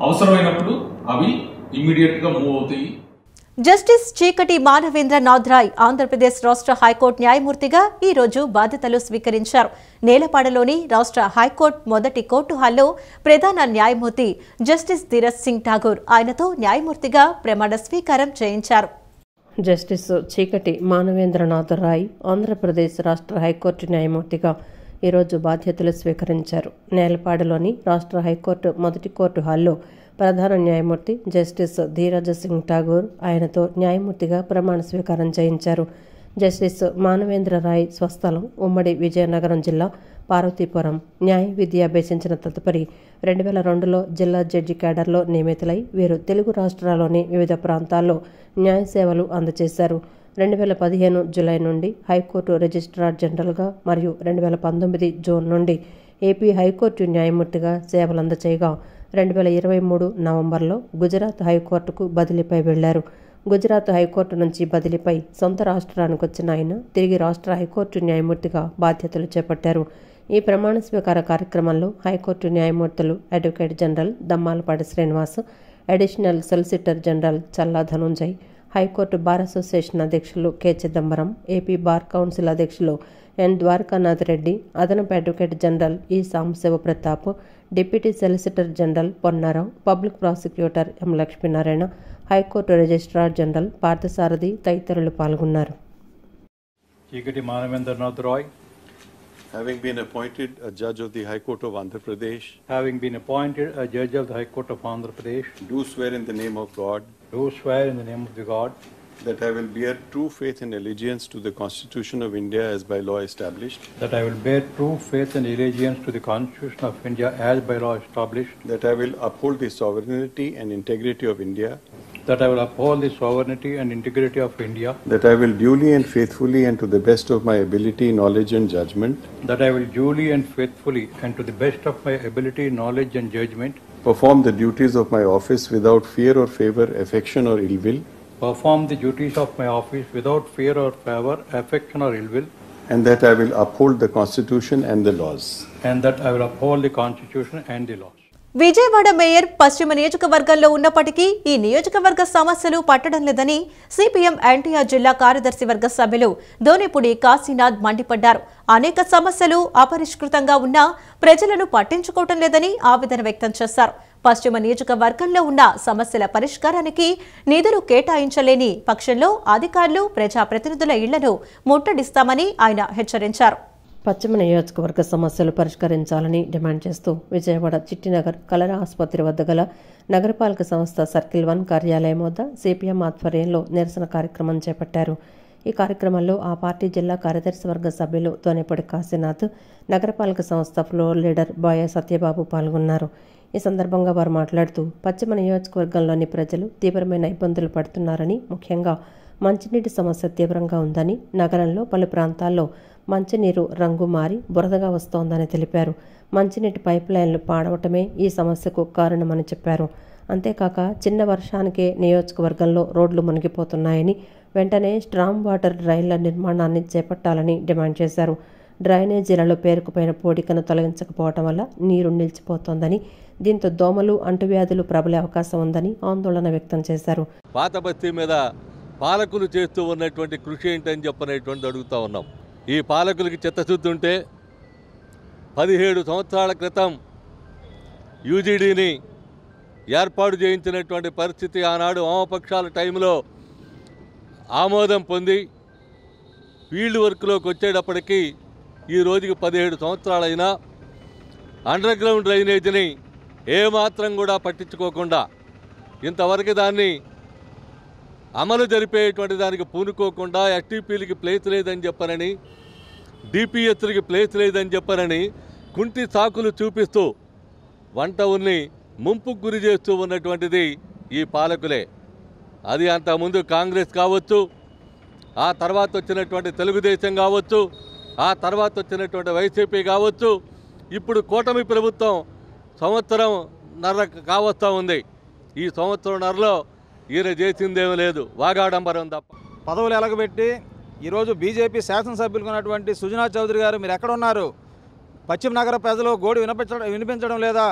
అవసరమైనప్పుడు అవి ఇమ్మీడియట్గా మూవ్ అవుతాయి. జస్టిస్ చీకటి మానవేంద్రనాథ్ రాయ్ ఆంధ్రప్రదేశ్ రాష్ట్ర హైకోర్టు న్యాయమూర్తిగా ఈ రోజు బాధ్యతలు స్వీకరించారు. నేలపాడలోని రాష్ట్ర హైకోర్టు మొదటి కోర్టు హాల్లో ప్రధాన న్యాయమూర్తి జస్టిస్ ధీరజ్ సింగ్ ఠాగూర్ ఆయనతో న్యాయమూర్తిగా ప్రమాణ స్వీకారం చేయించారు. జస్టిస్ చీకటి మానవేంద్రనాథ్ రాయ్ ఆంధ్రప్రదేశ్ రాష్ట్ర హైకోర్టు న్యాయమూర్తిగా ఈరోజు బాధ్యతలు స్వీకరించారు. నేలపాడలోని రాష్ట్ర హైకోర్టు మొదటి కోర్టు హాల్లో ప్రధాన న్యాయమూర్తి జస్టిస్ ధీరజ్ సింగ్ ఠాగూర్ ఆయనతో న్యాయమూర్తిగా ప్రమాణ స్వీకారం చేయించారు. జస్టిస్ మానవేంద్ర రాయ్ స్వస్థలం ఉమ్మడి విజయనగరం జిల్లా పార్వతీపురం. న్యాయ విద్య అభ్యసించిన తదుపరి 2002లో జిల్లా జడ్జి క్యాడర్లో నియమితులై వీరు తెలుగు రాష్ట్రాల్లోని వివిధ ప్రాంతాల్లో న్యాయ సేవలు అందజేశారు. 2015 జూలై నుండి హైకోర్టు రిజిస్ట్రార్ జనరల్గా మరియు 2019 జూన్ నుండి ఏపీ హైకోర్టు న్యాయమూర్తిగా సేవలు అందజేయగా 2023 నవంబర్లో గుజరాత్ హైకోర్టుకు బదిలీపై వెళ్లారు. గుజరాత్ హైకోర్టు నుంచి బదిలీపై సొంత రాష్ట్రానికి వచ్చిన ఆయన తిరిగి రాష్ట్ర హైకోర్టు న్యాయమూర్తిగా బాధ్యతలు చేపట్టారు. ఈ ప్రమాణ స్వీకార కార్యక్రమంలో హైకోర్టు న్యాయమూర్తులు advocate general Dammalapati Srinivas, additional solicitor general Challa Dhanunjay, high court bar association అధ్యక్షులు K Chidambaram, AP bar council అధ్యక్షులు ఎన్ ద్వారకానాథ్ రెడ్డి, అదనపు advocate general E Sambasiva Pratap, deputy solicitor general Ponnarao, public prosecutor M Lakshminarayana, high court registrar general Parthasarathi తదితరులు పాల్గొన్నారు. Cheekati Manavendranath Roy, having been appointed a judge of the High Court of Andhra Pradesh, having been appointed a judge of the High Court of Andhra Pradesh, do swear in the name of God do swear in the name of the God that I will bear true faith and allegiance to the Constitution of India as by law established, that I will bear true faith and allegiance to the Constitution of India as by law established, that I will uphold the sovereignty and integrity of India, that I will uphold the sovereignty and integrity of India, that I will duly and faithfully and to the best of my ability, knowledge and judgment that I will duly and faithfully and to the best of my ability, knowledge and judgment perform the duties of my office without fear or favor, affection or ill will, perform the duties of my office without fear or favor, affection or ill will, and that I will uphold the Constitution and the laws. and that I will uphold the Constitution and the laws. Vijayawada mayor పశ్చిమ నియోజకవర్గంలో ఉన్నప్పటికీ ఈ నియోజకవర్గ సమస్యలు పట్టడం లేదని CPM NTR జిల్లా కార్యదర్శి వర్గ సభ్యులు దోనేపూడి కాశీనాథ్ మండిపడ్డారు. అనేక సమస్యలు అపరిష్కృతంగా ఉన్నా ప్రజలను పట్టించుకోవటం లేదని ఆవేదన వ్యక్తం చేశారు. పశ్చిమ నియోజకవర్గంలో ఉన్న సమస్యల పరిష్కారానికి నిధులు కేటాయించలేని పక్షంలో అధికారులు ప్రజాప్రతినిధుల ఇళ్లను ముట్టడిస్తామని ఆయన హెచ్చరించారు. పశ్చిమ నియోజకవర్గ సమస్యలు పరిష్కరించాలని డిమాండ్ చేస్తూ విజయవాడ చిట్టినగర్ కలరా ఆసుపత్రి వద్ద గల నగరపాలక సంస్థ సర్కిల్ 1 కార్యాలయం వద్ద సిపిఎం ఆధ్వర్యంలో నిరసన కార్యక్రమం చేపట్టారు. ఈ కార్యక్రమంలో ఆ పార్టీ జిల్లా కార్యదర్శి వర్గ సభ్యులు దోనేపూడి కాశీనాథ్, నగరపాలక సంస్థ ఫ్లోర్ లీడర్ బోయ సత్యబాబు పాల్గొన్నారు. ఈ సందర్భంగా వారు మాట్లాడుతూ పశ్చిమ నియోజకవర్గంలోని ప్రజలు తీవ్రమైన ఇబ్బందులు పడుతున్నారని, ముఖ్యంగా మంచినీటి సమస్య తీవ్రంగా ఉందని, నగరంలో పలు ప్రాంతాల్లో మంచినీరు రంగు మారి బురదగా వస్తోందని తెలిపారు. మంచినీటి పైప్ లైన్లు పాడవటమే ఈ సమస్యకు కారణమని చెప్పారు. అంతేకాక చిన్న వర్షానికే నియోజకవర్గంలో రోడ్లు మునిగిపోతున్నాయని, వెంటనే స్ట్రామ్ వాటర్ డ్రైన్ల నిర్మాణాన్ని చేపట్టాలని డిమాండ్ చేశారు. డ్రైనేజీలలో పేరుకుపోయిన పూడికను తొలగించకపోవటం వల్ల నీరు నిలిచిపోతోందని, దీంతో దోమలు, అంటువ్యాధులు ప్రబలే అవకాశం ఉందని ఆందోళన వ్యక్తం చేశారు. పాత బస్తీ మీద పాలకులు చేస్తూ ఉన్నటువంటి కృషి ఏంటని చెప్పనేటువంటి అడుగుతూ ఉన్నాం. ఈ పాలకులకి చిత్తశుద్ధి ఉంటే 17 సంవత్సరాల క్రితం యూజీడీని ఏర్పాటు చేయించినటువంటి పరిస్థితి ఆనాడు వామపక్షాల టైంలో ఆమోదం పొంది ఫీల్డ్ వర్క్లోకి వచ్చేటప్పటికీ ఈ రోజుకి 17 సంవత్సరాలైనా అండర్ గ్రౌండ్ డ్రైనేజీని ఏమాత్రం కూడా పట్టించుకోకుండా ఇంతవరకు దాన్ని అమలు జరిపేటువంటి దానికి పూనుకోకుండా ఎస్టీపీలకి ప్లేస్ లేదని చెప్పనని, డిపిఎస్లకి ప్లేస్ లేదని చెప్పనని కుంటి సాకులు చూపిస్తూ వంట ఉన్ని ముంపుకు గురి చేస్తూ ఉన్నటువంటిది ఈ పాలకులే. అది అంతకుముందు కాంగ్రెస్ కావచ్చు, ఆ తర్వాత వచ్చినటువంటి తెలుగుదేశం కావచ్చు, ఆ తర్వాత వచ్చినటువంటి వైసీపీ కావచ్చు, ఇప్పుడు కూటమి ప్రభుత్వం సంవత్సరంన్నర కావస్తూ ఉంది. ఈ సంవత్సరంన్నరలో ఈయన చేసిందేమీ లేదు, వాగాడంబరం తప్ప. పదవులు ఎలగబెట్టి ఈరోజు బీజేపీ శాసనసభ్యులు ఉన్నటువంటి సుజనా చౌదరి గారు మీరు ఎక్కడ ఉన్నారు? పశ్చిమ నగర ప్రజలు గోడు వినిపించడం లేదా?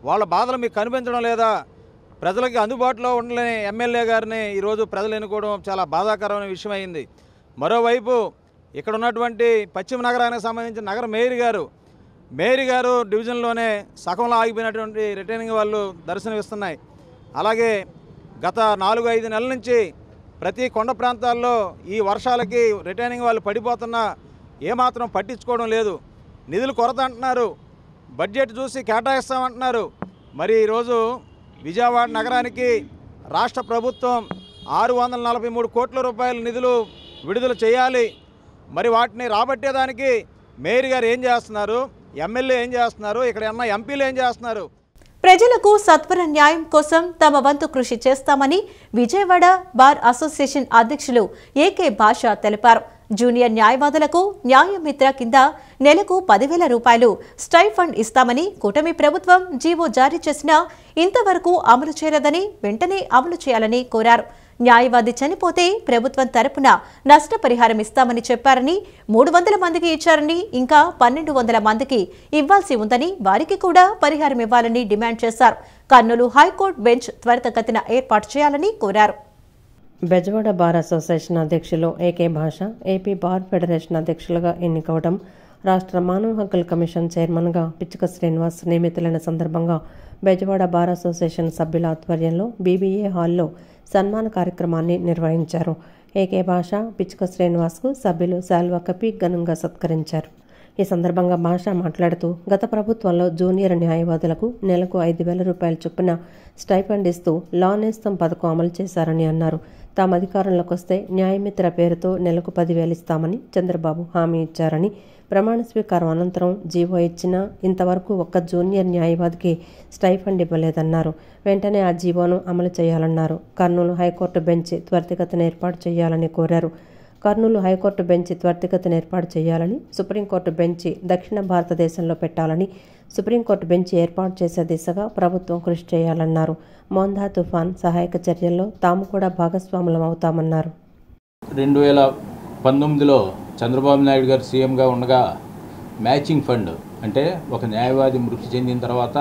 వాళ్ళ బాధలు మీకు కనిపించడం లేదా? ప్రజలకి అందుబాటులో ఉండలేని ఎమ్మెల్యే గారిని ఈరోజు ప్రజలు ఎన్నుకోవడం చాలా బాధాకరమైన విషయం అయింది. మరోవైపు ఇక్కడ ఉన్నటువంటి పశ్చిమ నగరానికి సంబంధించిన నగర మేయర్ గారు డివిజన్లోనే సగంలో ఆగిపోయినటువంటి రిటైనింగ్ వాళ్ళు దర్శనమిస్తున్నాయి. అలాగే గత 4-5 నెలల నుంచి ప్రతి కొండ ప్రాంతాల్లో ఈ వర్షాలకి రిటైనింగ్ వాళ్ళు పడిపోతున్నా ఏమాత్రం పట్టించుకోవడం లేదు. నిధులు కొరత అంటున్నారు, బడ్జెట్ చూసి కేటాయిస్తామంటున్నారు. మరి ఈరోజు విజయవాడ నగరానికి రాష్ట్ర ప్రభుత్వం 643 కోట్ల రూపాయల నిధులు విడుదల చేయాలి. మరి వాటిని రాబట్టేదానికి మేయర్ గారు ఏం చేస్తున్నారు? ఎమ్మెల్యే ఏం చేస్తున్నారు? ఇక్కడ ఉన్న ఎంపీలు ఏం చేస్తున్నారు? ప్రజలకు సత్వర న్యాయం కోసం తమ వంతు కృషి చేస్తామని విజయవాడ బార్ అసోసియేషన్ అధ్యక్షులు ఏకే భాష తెలిపారు. జూనియర్ న్యాయవాదులకు న్యాయమిత్ర కింద నెలకు 10,000 రూపాయలు స్టైఫండ్ ఇస్తామని కూటమి ప్రభుత్వం జీవో జారీ చేసినా ఇంతవరకు అమలు చేయలేదని, వెంటనే అమలు చేయాలని కోరారు. న్యాయవాది చనిపోతే ప్రభుత్వం తరపున నష్టపరిహారం ఇస్తామని చెప్పారని, 300 మందికి ఇచ్చారని, ఇంకా 1,200 మందికి ఇవ్వాల్సి ఉందని, వారికి కూడా పరిహారం ఇవ్వాలని డిమాండ్ చేశారు. కర్నూలు హైకోర్టు బెంచ్ త్వరితగతిన ఏర్పాటు చేయాలని కోరారు. బెజవాడ బార్ అసోసియేషన్ అధ్యక్షులు ఏకే భాష ఏపీ బార్ ఫెడరేషన్ అధ్యక్షులుగా ఎన్నికవడం, రాష్ట్ర మానవ హక్కుల కమిషన్ చైర్మన్గా పిచ్చుక శ్రీనివాస్ నియమితులైన సందర్భంగా బెజవాడ బార్ అసోసియేషన్ సభ్యుల ఆధ్వర్యంలో బీబీఏ హాల్లో సన్మాన కార్యక్రమాన్ని నిర్వహించారు. ఏకే భాష, పిచ్చుక శ్రీనివాస్కు సభ్యులు శాల్వా కప్పి ఘనంగా సత్కరించారు. ఈ సందర్భంగా భాష మాట్లాడుతూ గత ప్రభుత్వంలో జూనియర్ న్యాయవాదులకు నెలకు 5,000 రూపాయల చొప్పున స్టైఫండ్ ఇస్తూ లా నేస్తం పథకం అమలు చేశారని అన్నారు. తాము అధికారంలోకి వస్తే న్యాయమిత్ర పేరుతో నెలకు 10,000 ఇస్తామని చంద్రబాబు హామీ ఇచ్చారని, ప్రమాణ స్వీకారం అనంతరం జీవో ఇచ్చినా ఇంతవరకు ఒక్క జూనియర్ న్యాయవాదికి స్టైఫండ్ ఇవ్వలేదన్నారు. వెంటనే ఆ జీవోను అమలు చేయాలన్నారు. కర్నూలు హైకోర్టు బెంచ్ త్వరితగతిన ఏర్పాటు చేయాలని కోరారు. కర్నూలు హైకోర్టు బెంచ్ త్వరితగతిన ఏర్పాటు చేయాలని, సుప్రీంకోర్టు బెంచ్ దక్షిణ భారతదేశంలో పెట్టాలని, సుప్రీంకోర్టు బెంచ్ ఏర్పాటు చేసే దిశగా ప్రభుత్వం కృషి చేయాలన్నారు. మోందా తుఫాన్ సహాయక చర్యల్లో తాము కూడా భాగస్వాములం అవుతామన్నారు. 2019లో చంద్రబాబు నాయుడు గారు సీఎంగా ఉండగా మ్యాచింగ్ ఫండ్ అంటే ఒక న్యాయవాది మృతి చెందిన తర్వాత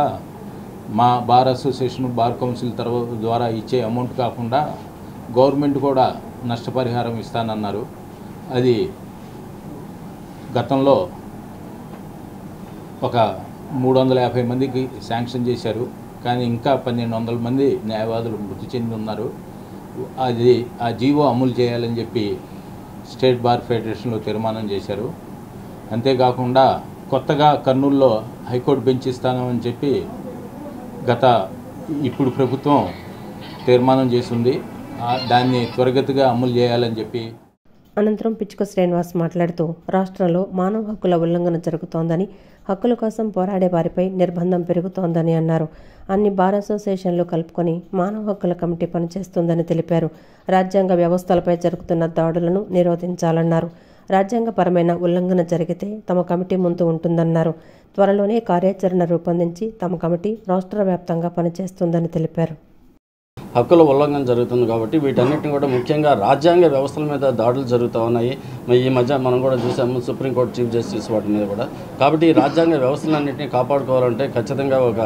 మా బార్ అసోసియేషన్ బార్ కౌన్సిల్ ద్వారా ఇచ్చే అమౌంట్ కాకుండా గవర్నమెంట్ కూడా నష్టపరిహారం ఇస్తానన్నారు. అది గతంలో ఒక 350 మందికి శాంక్షన్ చేశారు. కానీ ఇంకా 1200 మంది న్యాయవాదులు మృతి చెంది ఉన్నారు. అది ఆ జీవో అమలు చేయాలని చెప్పి స్టేట్ బార్ ఫెడరేషన్లో తీర్మానం చేశారు. అంతేకాకుండా కొత్తగా కర్నూలులో హైకోర్టు బెంచ్ ఇస్తానని చెప్పి ఇప్పుడు ప్రభుత్వం తీర్మానం చేసింది. దాన్ని త్వరగతిగా అమలు చేయాలని చెప్పి. అనంతరం పిచ్చుక శ్రీనివాస్ మాట్లాడుతూ రాష్ట్రంలో మానవ హక్కుల ఉల్లంఘన జరుగుతోందని, హక్కుల కోసం పోరాడే వారిపై నిర్బంధం పెరుగుతోందని అన్నారు. అన్ని బార్ అసోసియేషన్లు కలుపుకొని మానవ హక్కుల కమిటీ పనిచేస్తుందని తెలిపారు. రాజ్యాంగ వ్యవస్థలపై జరుగుతున్న దాడులను నిరోధించాలన్నారు. రాజ్యాంగపరమైన ఉల్లంఘన జరిగితే తమ కమిటీ ముందు ఉంటుందన్నారు. త్వరలోనే కార్యాచరణ రూపొందించి తమ కమిటీ రాష్ట్ర వ్యాప్తంగా పనిచేస్తుందని తెలిపారు. హక్కుల ఉల్లంఘన జరుగుతుంది కాబట్టి వీటన్నిటిని కూడా ముఖ్యంగా రాజ్యాంగ వ్యవస్థల మీద దాడులు జరుగుతూ ఉన్నాయి. ఈ మధ్య మనం కూడా చూసాము సుప్రీంకోర్టు చీఫ్ జస్టిస్ వాటి మీద కూడా. కాబట్టి ఈ రాజ్యాంగ వ్యవస్థలన్నింటినీ కాపాడుకోవాలంటే ఖచ్చితంగా ఒక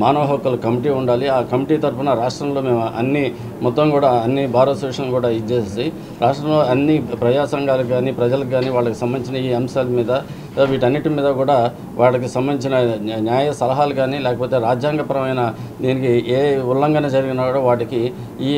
మానవ హక్కుల కమిటీ ఉండాలి. ఆ కమిటీ తరఫున రాష్ట్రంలో మేము మొత్తం కూడా అన్ని బార్ అసోసియేషన్ కూడా ఇచ్చేసి రాష్ట్రంలో అన్ని ప్రజా సంఘాలకు కానీ ప్రజలకు కానీ వాళ్ళకి సంబంధించిన ఈ అంశాల మీద వీటన్నిటి మీద కూడా వాళ్ళకి సంబంధించిన న్యాయ సలహాలు కానీ లేకపోతే రాజ్యాంగపరమైన దీనికి ఏ ఉల్లంఘన జరిగినా కూడా వాటికి ఈ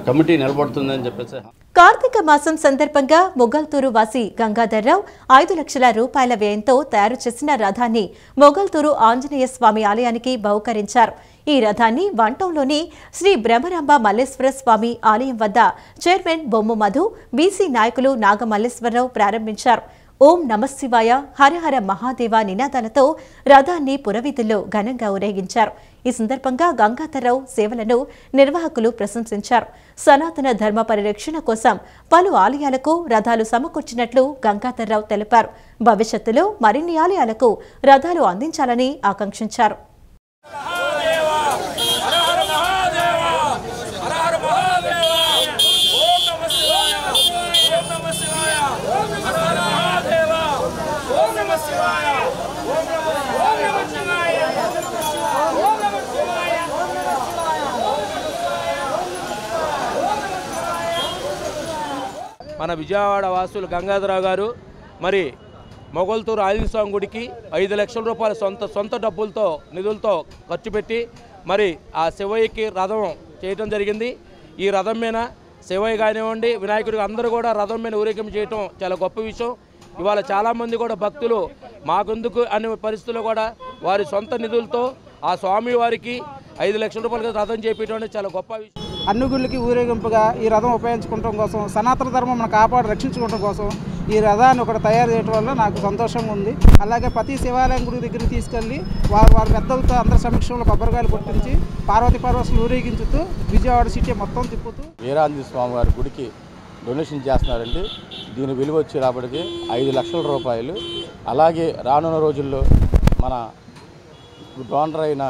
కమిటీ నిలబడుతుందని చెప్పేసి. కార్తీక మాసం సందర్భంగా మొగల్తూరు వాసి గంగాధర్రావు 5 లక్షల రూపాయల వ్యయంతో తయారు చేసిన రథాన్ని మొగల్తూరు ఆంజనేయ స్వామి ఆలయానికి బహుకరించారు. ఈ రథాన్ని వంటంలోని శ్రీ బ్రహ్మరాంబ మల్లేశ్వర స్వామి ఆలయం వద్ద చైర్మన్ బొమ్ము మధు, బీసీ నాయకులు నాగమల్లేశ్వరరావు ప్రారంభించారు. ఓం నమశివాయ, హరహర మహాదేవ నినాదాలతో రథాన్ని పురవీధుల్లో ఘనంగా ఊరేగించారు. ఈ సందర్భంగా గంగాధర్రావు సేవలను నిర్వాహకులు ప్రశంసించారు. సనాతన ధర్మ పరిరక్షణ కోసం పలు ఆలయాలకు రథాలు సమకూర్చినట్లు గంగాధర్రావు తెలిపారు. భవిష్యత్తులో మరిన్ని ఆలయాలకు రథాలు అందించాలని ఆకాంక్షించారు. మన విజయవాడ వాసులు గంగాధరరావు గారు మరి మొగల్తూరు ఆంజనేయ స్వామి గుడికి 5 లక్షల రూపాయల సొంత డబ్బులతో నిధులతో ఖర్చు పెట్టి మరి ఆ శివయ్యకి రథం చేయడం జరిగింది. ఈ రథం మీద శివయ్య కానివ్వండి వినాయకుడికి అందరూ కూడా రథం మీద ఊరేగింపు చేయడం చాలా గొప్ప విషయం. ఇవాళ చాలామంది కూడా భక్తులు మాకెందుకు అనే పరిస్థితుల్లో కూడా వారి సొంత నిధులతో ఆ స్వామి వారికి 5 లక్షల రూపాయలకి రథం చేపించడం చాలా గొప్ప విషయం. అన్ని గుళ్ళకి ఊరేగింపుగా ఈ రథం ఉపయోగించుకోవడం కోసం, సనాతన ధర్మం మనం కాపాడు రక్షించుకోవడం కోసం ఈ రథాన్ని ఒకటి తయారు చేయడం వల్ల నాకు సంతోషంగా ఉంది. అలాగే ప్రతి శివాలయం గుడి దగ్గరికి తీసుకెళ్ళి వారి పెద్దలతో అందరి సమక్షంలో కొబ్బరికాయలు కొట్టించి పార్వతీ పర్వతాలు ఊరేగించుతూ విజయవాడ సిటీ మొత్తం తిప్పుతూ వీరాంజనేయ స్వామి వారి గుడికి డొనేషన్ చేస్తున్నారండి. దీని విలువ వచ్చేటప్పటికి 5 లక్షల రూపాయలు. అలాగే రానున్న రోజుల్లో మన డోనర్ అయిన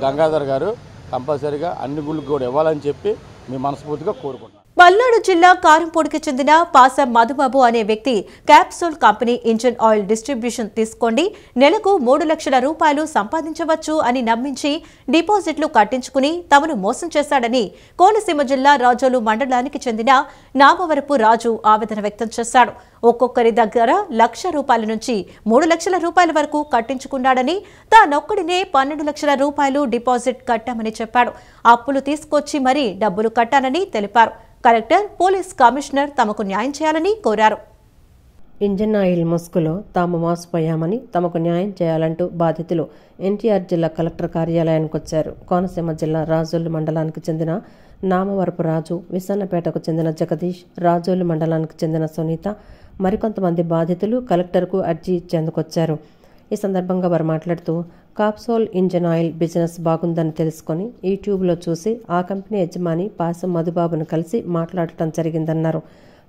గంగాధర్ గారు కంపల్సరీగా అన్ని గుళ్ళకి కూడా ఇవ్వాలని చెప్పి మీ మనస్ఫూర్తిగా కోరుకుంటున్నాను. పల్నాడు జిల్లా కారంపూడికి చెందిన పాసం మధుబాబు అనే వ్యక్తి capsule company engine oil distribution తీసుకోండి, నెలకు 3 లక్షల రూపాయలు సంపాదించవచ్చు అని నమ్మించి డిపాజిట్లు కట్టించుకుని తమను మోసం చేశాడని కోనసీమ జిల్లా రాజోలు మండలానికి చెందిన నామవరపు రాజు ఆవేదన వ్యక్తం చేశాడు. ఒక్కొక్కరి దగ్గర ₹1,00,000 నుంచి 3 లక్షల రూపాయల వరకు కట్టించుకున్నాడని, తానొక్కడినే 12 లక్షల రూపాయలు డిపాజిట్ కట్టామని చెప్పాడు. అప్పులు తీసుకొచ్చి మరీ డబ్బులు కట్టానని తెలిపారు. కలెక్టర్, పోలీస్ కమిషనర్ తమకు న్యాయం చేయాలని కోరారు. ఇంజన్ ఆయిల్ ముసుగులో తాము మోసపోయామని తమకు న్యాయం చేయాలంటూ బాధితులు ఎన్టీఆర్ జిల్లా కలెక్టర్ కార్యాలయానికి వచ్చారు. కోనసీమ జిల్లా రాజోలు మండలానికి చెందిన నామవరపు రాజు, విసన్నపేటకు చెందిన జగదీష్, రాజోలు మండలానికి చెందిన సునీత, మరికొంతమంది బాధితులు కలెక్టర్కు అర్జీ ఇచ్చేందుకొచ్చారు. ఈ సందర్భంగా వారు మాట్లాడుతూ కాప్సోల్ ఇంజన్ ఆయిల్ బిజినెస్ బాగుందని తెలుసుకొని యూట్యూబ్లో చూసి ఆ కంపెనీ యజమాని పాసం మధుబాబును కలిసి మాట్లాడటం జరిగిందన్నారు.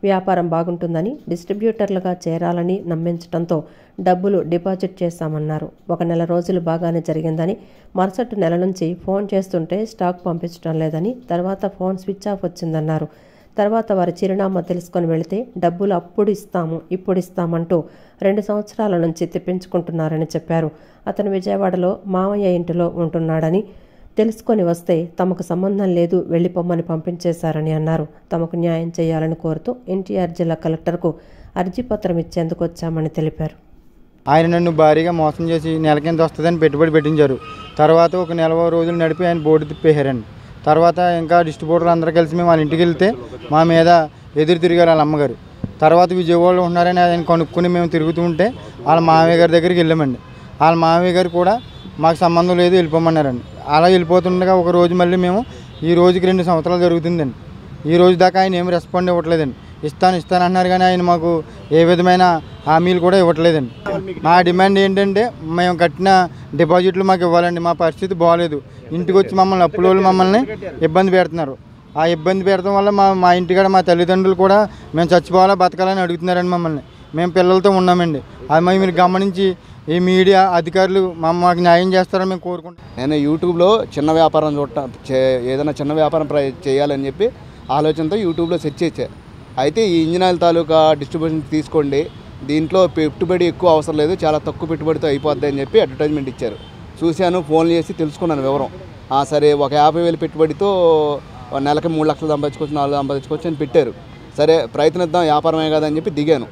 వ్యాపారం బాగుంటుందని డిస్ట్రిబ్యూటర్లుగా చేరాలని నమ్మించడంతో డబ్బులు డిపాజిట్ చేశామన్నారు. 1 నెల రోజులు బాగానే జరిగిందని, మరుసటి నెల నుంచి ఫోన్ చేస్తుంటే స్టాక్ పంపించడం లేదని, తర్వాత ఫోన్ స్విచ్ ఆఫ్ వచ్చిందన్నారు. తర్వాత వారి చిరునామా తెలుసుకొని వెళితే డబ్బులు అప్పుడు ఇస్తాము ఇప్పుడు ఇస్తామంటూ 2 సంవత్సరాల నుంచి తెప్పించుకుంటున్నారని చెప్పారు. అతను విజయవాడలో మామయ్య ఇంటిలో ఉంటున్నాడని తెలుసుకొని వస్తే తమకు సంబంధం లేదు వెళ్ళిపోమ్మని పంపించేశారని అన్నారు. తమకు న్యాయం చేయాలని కోరుతూ ఎన్టీఆర్ జిల్లా కలెక్టర్కు అర్జీ పత్రం ఇచ్చేందుకు వచ్చామని తెలిపారు. ఆయన నన్ను భారీగా మోసం చేసి నెలకింత వస్తుందని పెట్టుబడి పెట్టించారు. తర్వాత ఒక 40 రోజులు నడిపి ఆయన బోర్డు తిప్పేశారండి. తర్వాత ఇంకా డిస్ట్రిబ్యూటర్లు అందరూ కలిసి మేము వాళ్ళ ఇంటికి వెళ్తే మా మీద ఎదురు తిరిగారు వాళ్ళ అమ్మగారు. తర్వాత విజయవాడలో ఉన్నారని ఆయన కనుక్కొని మేము తిరుగుతూ ఉంటే వాళ్ళ మామయ్య గారి దగ్గరికి వెళ్ళామండి. వాళ్ళ మామయ్య గారు కూడా మాకు సంబంధం లేదు వెళ్ళిపోమన్నారండి. అలా వెళ్ళిపోతుండగా ఒక రోజు మళ్ళీ మేము ఈ రోజుకి 2 సంవత్సరాలు జరుగుతుందండి. ఈ రోజు దాకా ఆయన ఏమి రెస్పాండ్ ఇవ్వట్లేదండి. ఇస్తాను అన్నారు కానీ ఆయన మాకు ఏ విధమైన హామీలు కూడా ఇవ్వట్లేదండి. మా డిమాండ్ ఏంటంటే మేము కట్టిన డిపాజిట్లు మాకు ఇవ్వాలండి. మా పరిస్థితి బాగోలేదు. ఇంటికి వచ్చి మమ్మల్ని అప్పులోళ్ళు మమ్మల్ని ఇబ్బంది పెడుతున్నారు. ఆ ఇబ్బంది పెడతాం వల్ల మా ఇంటికాడ మా తల్లిదండ్రులు కూడా మేము చచ్చిపోవాలా బతకాలని అడుగుతున్నారండి మమ్మల్ని. మేము పిల్లలతో ఉన్నామండి. అది మీరు గమనించి ఈ మీడియా అధికారులు మాకు న్యాయం చేస్తారని మేము కోరుకుంటాం. నేను యూట్యూబ్లో చిన్న వ్యాపారం ఏదైనా చిన్న వ్యాపారం చేయాలని చెప్పి ఆలోచనతో యూట్యూబ్లో సెర్చ్ చేశాను. అయితే ఈ ఇంజిన్ ఆయిల్ తాలూకా డిస్ట్రిబ్యూషన్ తీసుకోండి, దీంట్లో పెట్టుబడి ఎక్కువ అవసరం లేదు, చాలా తక్కువ పెట్టుబడితో అయిపోద్ది అని చెప్పి అడ్వర్టైజ్మెంట్ ఇచ్చారు. చూశాను, ఫోన్ చేసి తెలుసుకున్నాను వివరం. సరే ఒక 50,000 పెట్టుబడితో నెలకి 3 లక్షలు సంపాదించుకోవచ్చు 4 సంపాదించుకోవచ్చు అని పెట్టారు. సరే ప్రయత్నిద్దాం వ్యాపారమే కదని చెప్పి దిగాను.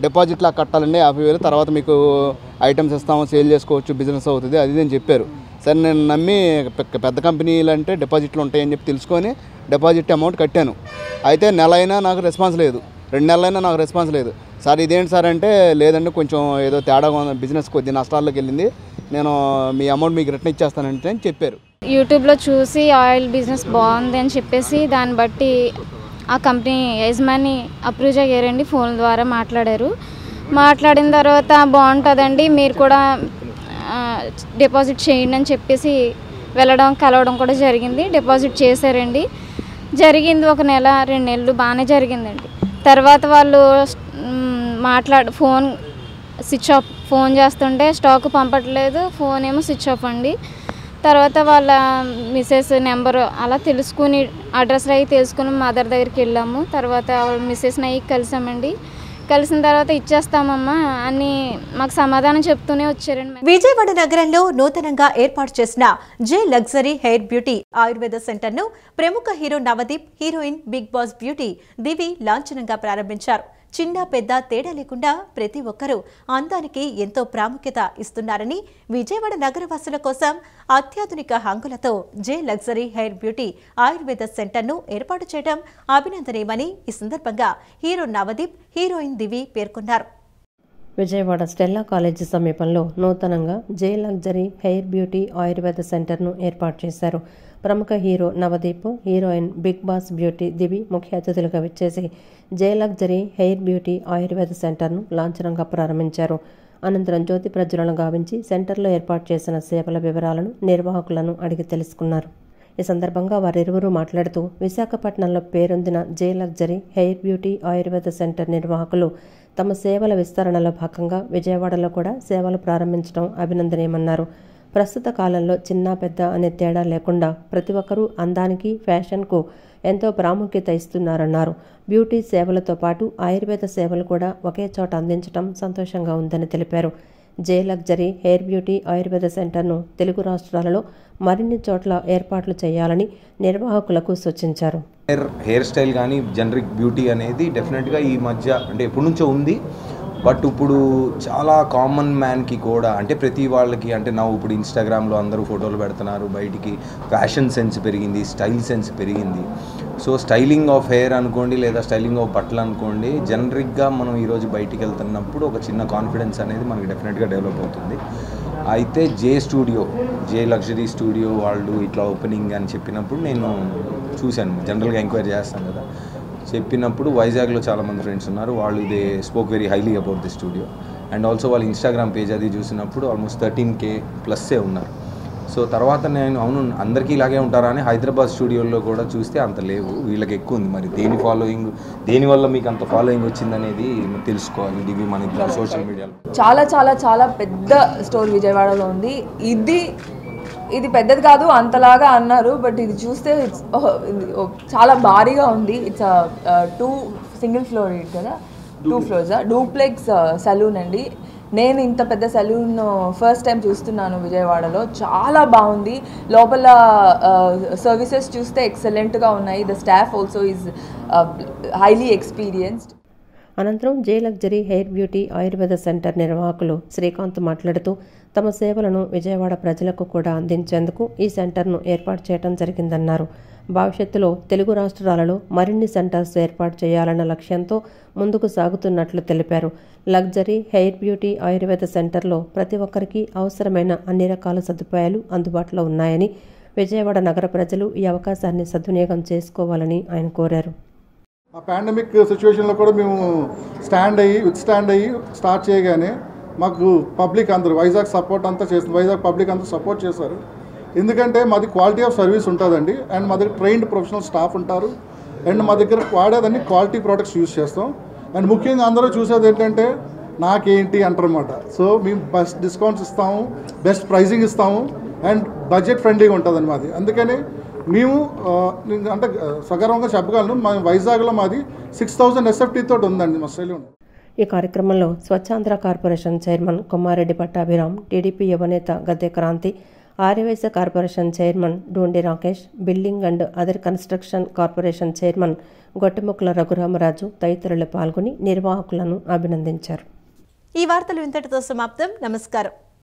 డిపాజిట్లా కట్టాలండి 50,000, తర్వాత మీకు ఐటమ్స్ ఇస్తాము, సేల్ చేసుకోవచ్చు, బిజినెస్ అవుతుంది అది అని చెప్పారు. సరే నేను నమ్మి పెద్ద కంపెనీలు అంటే డిపాజిట్లు ఉంటాయని చెప్పి తెలుసుకొని డిపాజిట్ అమౌంట్ కట్టాను. అయితే నెల అయినా నాకు రెస్పాన్స్ లేదు, 2 నెలలైనా నాకు రెస్పాన్స్ లేదు. సార్ ఇదేంటి సార్ అంటే లేదండి కొంచెం ఏదో తేడాగా ఉంది, బిజినెస్ కొద్ది నష్టాల్లోకి వెళ్ళింది, నేను మీ అమౌంట్ మీకు రిటర్న్ ఇచ్చేస్తానంటే అని చెప్పారు. యూట్యూబ్లో చూసి ఆయిల్ బిజినెస్ బాగుంది అని చెప్పేసి దాన్ని బట్టి ఆ కంపెనీ యజమాని అప్రూవ్ చేయారండి. ఫోన్ ద్వారా మాట్లాడిన తర్వాత బాగుంటుందండి మీరు కూడా డిపాజిట్ చేయండి అని చెప్పేసి కలవడం కూడా జరిగింది. డిపాజిట్ చేశారండి. జరిగింది 1 నెల 2 నెలలు బాగానే జరిగిందండి. తర్వాత వాళ్ళు స్విచ్ ఆఫ్, ఫోన్ చేస్తుంటే స్టాక్ పంపట్లేదు, ఫోన్ ఏమో స్విచ్ ఆఫ్ అండి. తర్వాత వాళ్ళ మిస్సెస్ నెంబరు అలా తెలుసుకుని అడ్రస్లు అవి తెలుసుకుని మదర్ దగ్గరికి వెళ్ళాము. తర్వాత వాళ్ళ మిస్సెస్ని అవి కలిసామండి. కలిసిన తర్వాత ఇచ్చేస్తామమ్మా అని మాకు సమాధానం చెప్తూనే వచ్చారండి. విజయవాడ నగరంలో నూతనంగా ఏర్పాటు చేసిన J luxury hair beauty Ayurveda centre ను ప్రముఖ hero Navdeep, heroine big boss beauty Divi లాంఛనంగా ప్రారంభించారు. చిన్న పెద్ద తేడా లేకుండా ప్రతి ఒక్కరూ అందానికి ఎంతో ప్రాముఖ్యత ఇస్తున్నారని విజయవాడ నగరవాసుల కోసం అత్యాధునిక హంగులతో జే లగ్జరీ హెయిర్ బ్యూటీ ఆయుర్వేద సెంటర్ను ఏర్పాటు చేయడం అభినందనీయమని ఈ సందర్భంగా హీరో నవదీప్, హీరోయిన్ దివి పేర్కొన్నారు. విజయవాడ స్టెల్లా కాలేజీ సమీపంలో నూతనంగా J luxury hair beauty Ayurveda సెంటర్ను ఏర్పాటు చేశారు. ప్రముఖ hero Navdeep, heroine big boss beauty Divi ముఖ్య అతిథులుగా విచ్చేసి J luxury hair beauty Ayurveda సెంటర్ను లాంఛనంగా ప్రారంభించారు. అనంతరం జ్యోతి ప్రజ్వలన గావించి సెంటర్లో ఏర్పాటు చేసిన సేవల వివరాలను నిర్వాహకులను అడిగి తెలుసుకున్నారు. ఈ సందర్భంగా వారిరువురు మాట్లాడుతూ విశాఖపట్నంలో పేరొందిన J luxury hair beauty Ayurveda centre నిర్వాహకులు తమ సేవల విస్తరణలో భాగంగా విజయవాడలో కూడా సేవలు ప్రారంభించడం అభినందనీయమన్నారు. ప్రస్తుత కాలంలో చిన్న పెద్ద అనే తేడా లేకుండా ప్రతి ఒక్కరూ అందానికి, ఫ్యాషన్కు ఎంతో ప్రాముఖ్యత ఇస్తున్నారన్నారు. బ్యూటీ సేవలతో పాటు ఆయుర్వేద సేవలు కూడా ఒకే చోట అందించడం సంతోషంగా ఉందని తెలిపారు. జే లగ్జరీ హెయిర్ బ్యూటీ ఆయుర్వేద సెంటర్ను తెలుగు రాష్ట్రాలలో మరిన్ని చోట్ల ఏర్పాట్లు చేయాలని నిర్వాహకులకు సూచించారు. హెయిర్ స్టైల్ కానీ జనరిక్ బ్యూటీ అనేది డెఫినెట్గా ఈ మధ్య అంటే ఎప్పటి నుంచో ఉంది. బట్ ఇప్పుడు చాలా కామన్ మ్యాన్కి కూడా అంటే ప్రతి వాళ్ళకి అంటే ఇప్పుడు ఇన్స్టాగ్రామ్లో అందరూ ఫోటోలు పెడుతున్నారు, బయటికి ఫ్యాషన్ సెన్స్ పెరిగింది, స్టైల్ సెన్స్ పెరిగింది. సో స్టైలింగ్ ఆఫ్ హెయిర్ అనుకోండి లేదా స్టైలింగ్ ఆఫ్ బట్టలు అనుకోండి, జనరిక్గా మనం ఈరోజు బయటికి వెళ్తున్నప్పుడు ఒక చిన్న కాన్ఫిడెన్స్ అనేది మనకి డెఫినెట్గా డెవలప్ అవుతుంది. అయితే జే లగ్జరీ స్టూడియో వాళ్ళు ఇట్లా ఓపెనింగ్ అని చెప్పినప్పుడు నేను చూశాను, జనరల్గా ఎంక్వైరీ చేస్తాను కదా, చెప్పినప్పుడు వైజాగ్లో చాలామంది ఫ్రెండ్స్ ఉన్నారు, వాళ్ళు they spoke very highly about the studio. And also వాళ్ళ ఇన్స్టాగ్రామ్ పేజ్ అది చూసినప్పుడు ఆల్మోస్ట్ 13K ప్లస్సే ఉన్నారు. సో తర్వాత నేను అవును అందరికీ ఇలాగే ఉంటారా అని హైదరాబాద్ స్టూడియోలో కూడా చూస్తే అంత లేవు, వీళ్ళకి ఎక్కువ ఉంది. మరి దేనివల్ల మీకు అంత ఫాలోయింగ్ వచ్చిందనేది తెలుసుకోవాలి. దివి మన సోషల్ మీడియాలో చాలా చాలా చాలా పెద్ద స్టోర్ విజయవాడలో ఉంది. ఇది ఇది పెద్దది కాదు అంతలాగా అన్నారు, బట్ ఇది చూస్తే చాలా భారీగా ఉంది. ఇట్స్ 2 సింగిల్ ఫ్లోర్ కదా, 2 ఫ్లోర్స్ డూప్లెక్స్ సలూన్ అండి. నేను ఇంత పెద్ద సలూన్ ఫస్ట్ టైం చూస్తున్నాను విజయవాడలో. చాలా బాగుంది. లోపల సర్వీసెస్ చూస్తే ఎక్సలెంట్గా ఉన్నాయి. The staff also is highly experienced. అనంతరం J luxury hair beauty Ayurveda centre నిర్వాహకులు శ్రీకాంత్ మాట్లాడుతూ తమ సేవలను విజయవాడ ప్రజలకు కూడా అందించేందుకు ఈ సెంటర్ను ఏర్పాటు చేయడం జరిగిందన్నారు. భవిష్యత్తులో తెలుగు రాష్ట్రాలలో మరిన్ని సెంటర్స్ ఏర్పాటు చేయాలన్న లక్ష్యంతో ముందుకు సాగుతున్నట్లు తెలిపారు. లగ్జరీ హెయిర్ బ్యూటీ ఆయుర్వేద సెంటర్లో ప్రతి ఒక్కరికి అవసరమైన అన్ని రకాల సదుపాయాలు అందుబాటులో ఉన్నాయని, విజయవాడ నగర ప్రజలు ఈ అవకాశాన్ని సద్వినియోగం చేసుకోవాలని ఆయన కోరారు. ఆ పాండమిక్ సిచ్యువేషన్లో కూడా మేము స్టాండ్ అయ్యి స్టార్ట్ చేయగానే మాకు పబ్లిక్ అందరూ వైజాగ్ సపోర్ట్ అంతా చేస్తుంది. వైజాగ్ పబ్లిక్ అందరూ సపోర్ట్ చేశారు. ఎందుకంటే మాది క్వాలిటీ ఆఫ్ సర్వీస్ ఉంటుందండి. అండ్ మా దగ్గర ట్రైన్డ్ ప్రొఫెషనల్ స్టాఫ్ ఉంటారు. అండ్ మా దగ్గర వాడేదాన్ని క్వాలిటీ ప్రోడక్ట్స్ యూజ్ చేస్తాం. అండ్ ముఖ్యంగా అందరూ చూసేది ఏంటంటే నాకేంటి అంటారన్నమాట. సో మేము బెస్ట్ డిస్కౌంట్స్ ఇస్తాము, బెస్ట్ ప్రైజింగ్ ఇస్తాము, అండ్ బడ్జెట్ ఫ్రెండ్లీగా ఉంటుంది మాది. అందుకని మేము అంటే సగర్వంగా చెప్పగలను, మా వైజాగ్లో మాది 6000 SFT తోటి ఉందండి మా సెలూన్. ఈ కార్యక్రమంలో స్వచ్ఛాంధ్ర కార్పొరేషన్ చైర్మన్ కొమ్మారెడ్డి పట్టాభిరామ్, టీడీపీ యువనేత Gadde Kranthi, Aryavysya corporation chairman Dondi Rakesh, building and other construction corporation chairman Gottemukkala Raghuramaraju తదితరులు పాల్గొని నిర్వాహకులను అభినందించారు. ఈ వార్తలు ఇంతటితో సమాప్తం. నమస్కారం.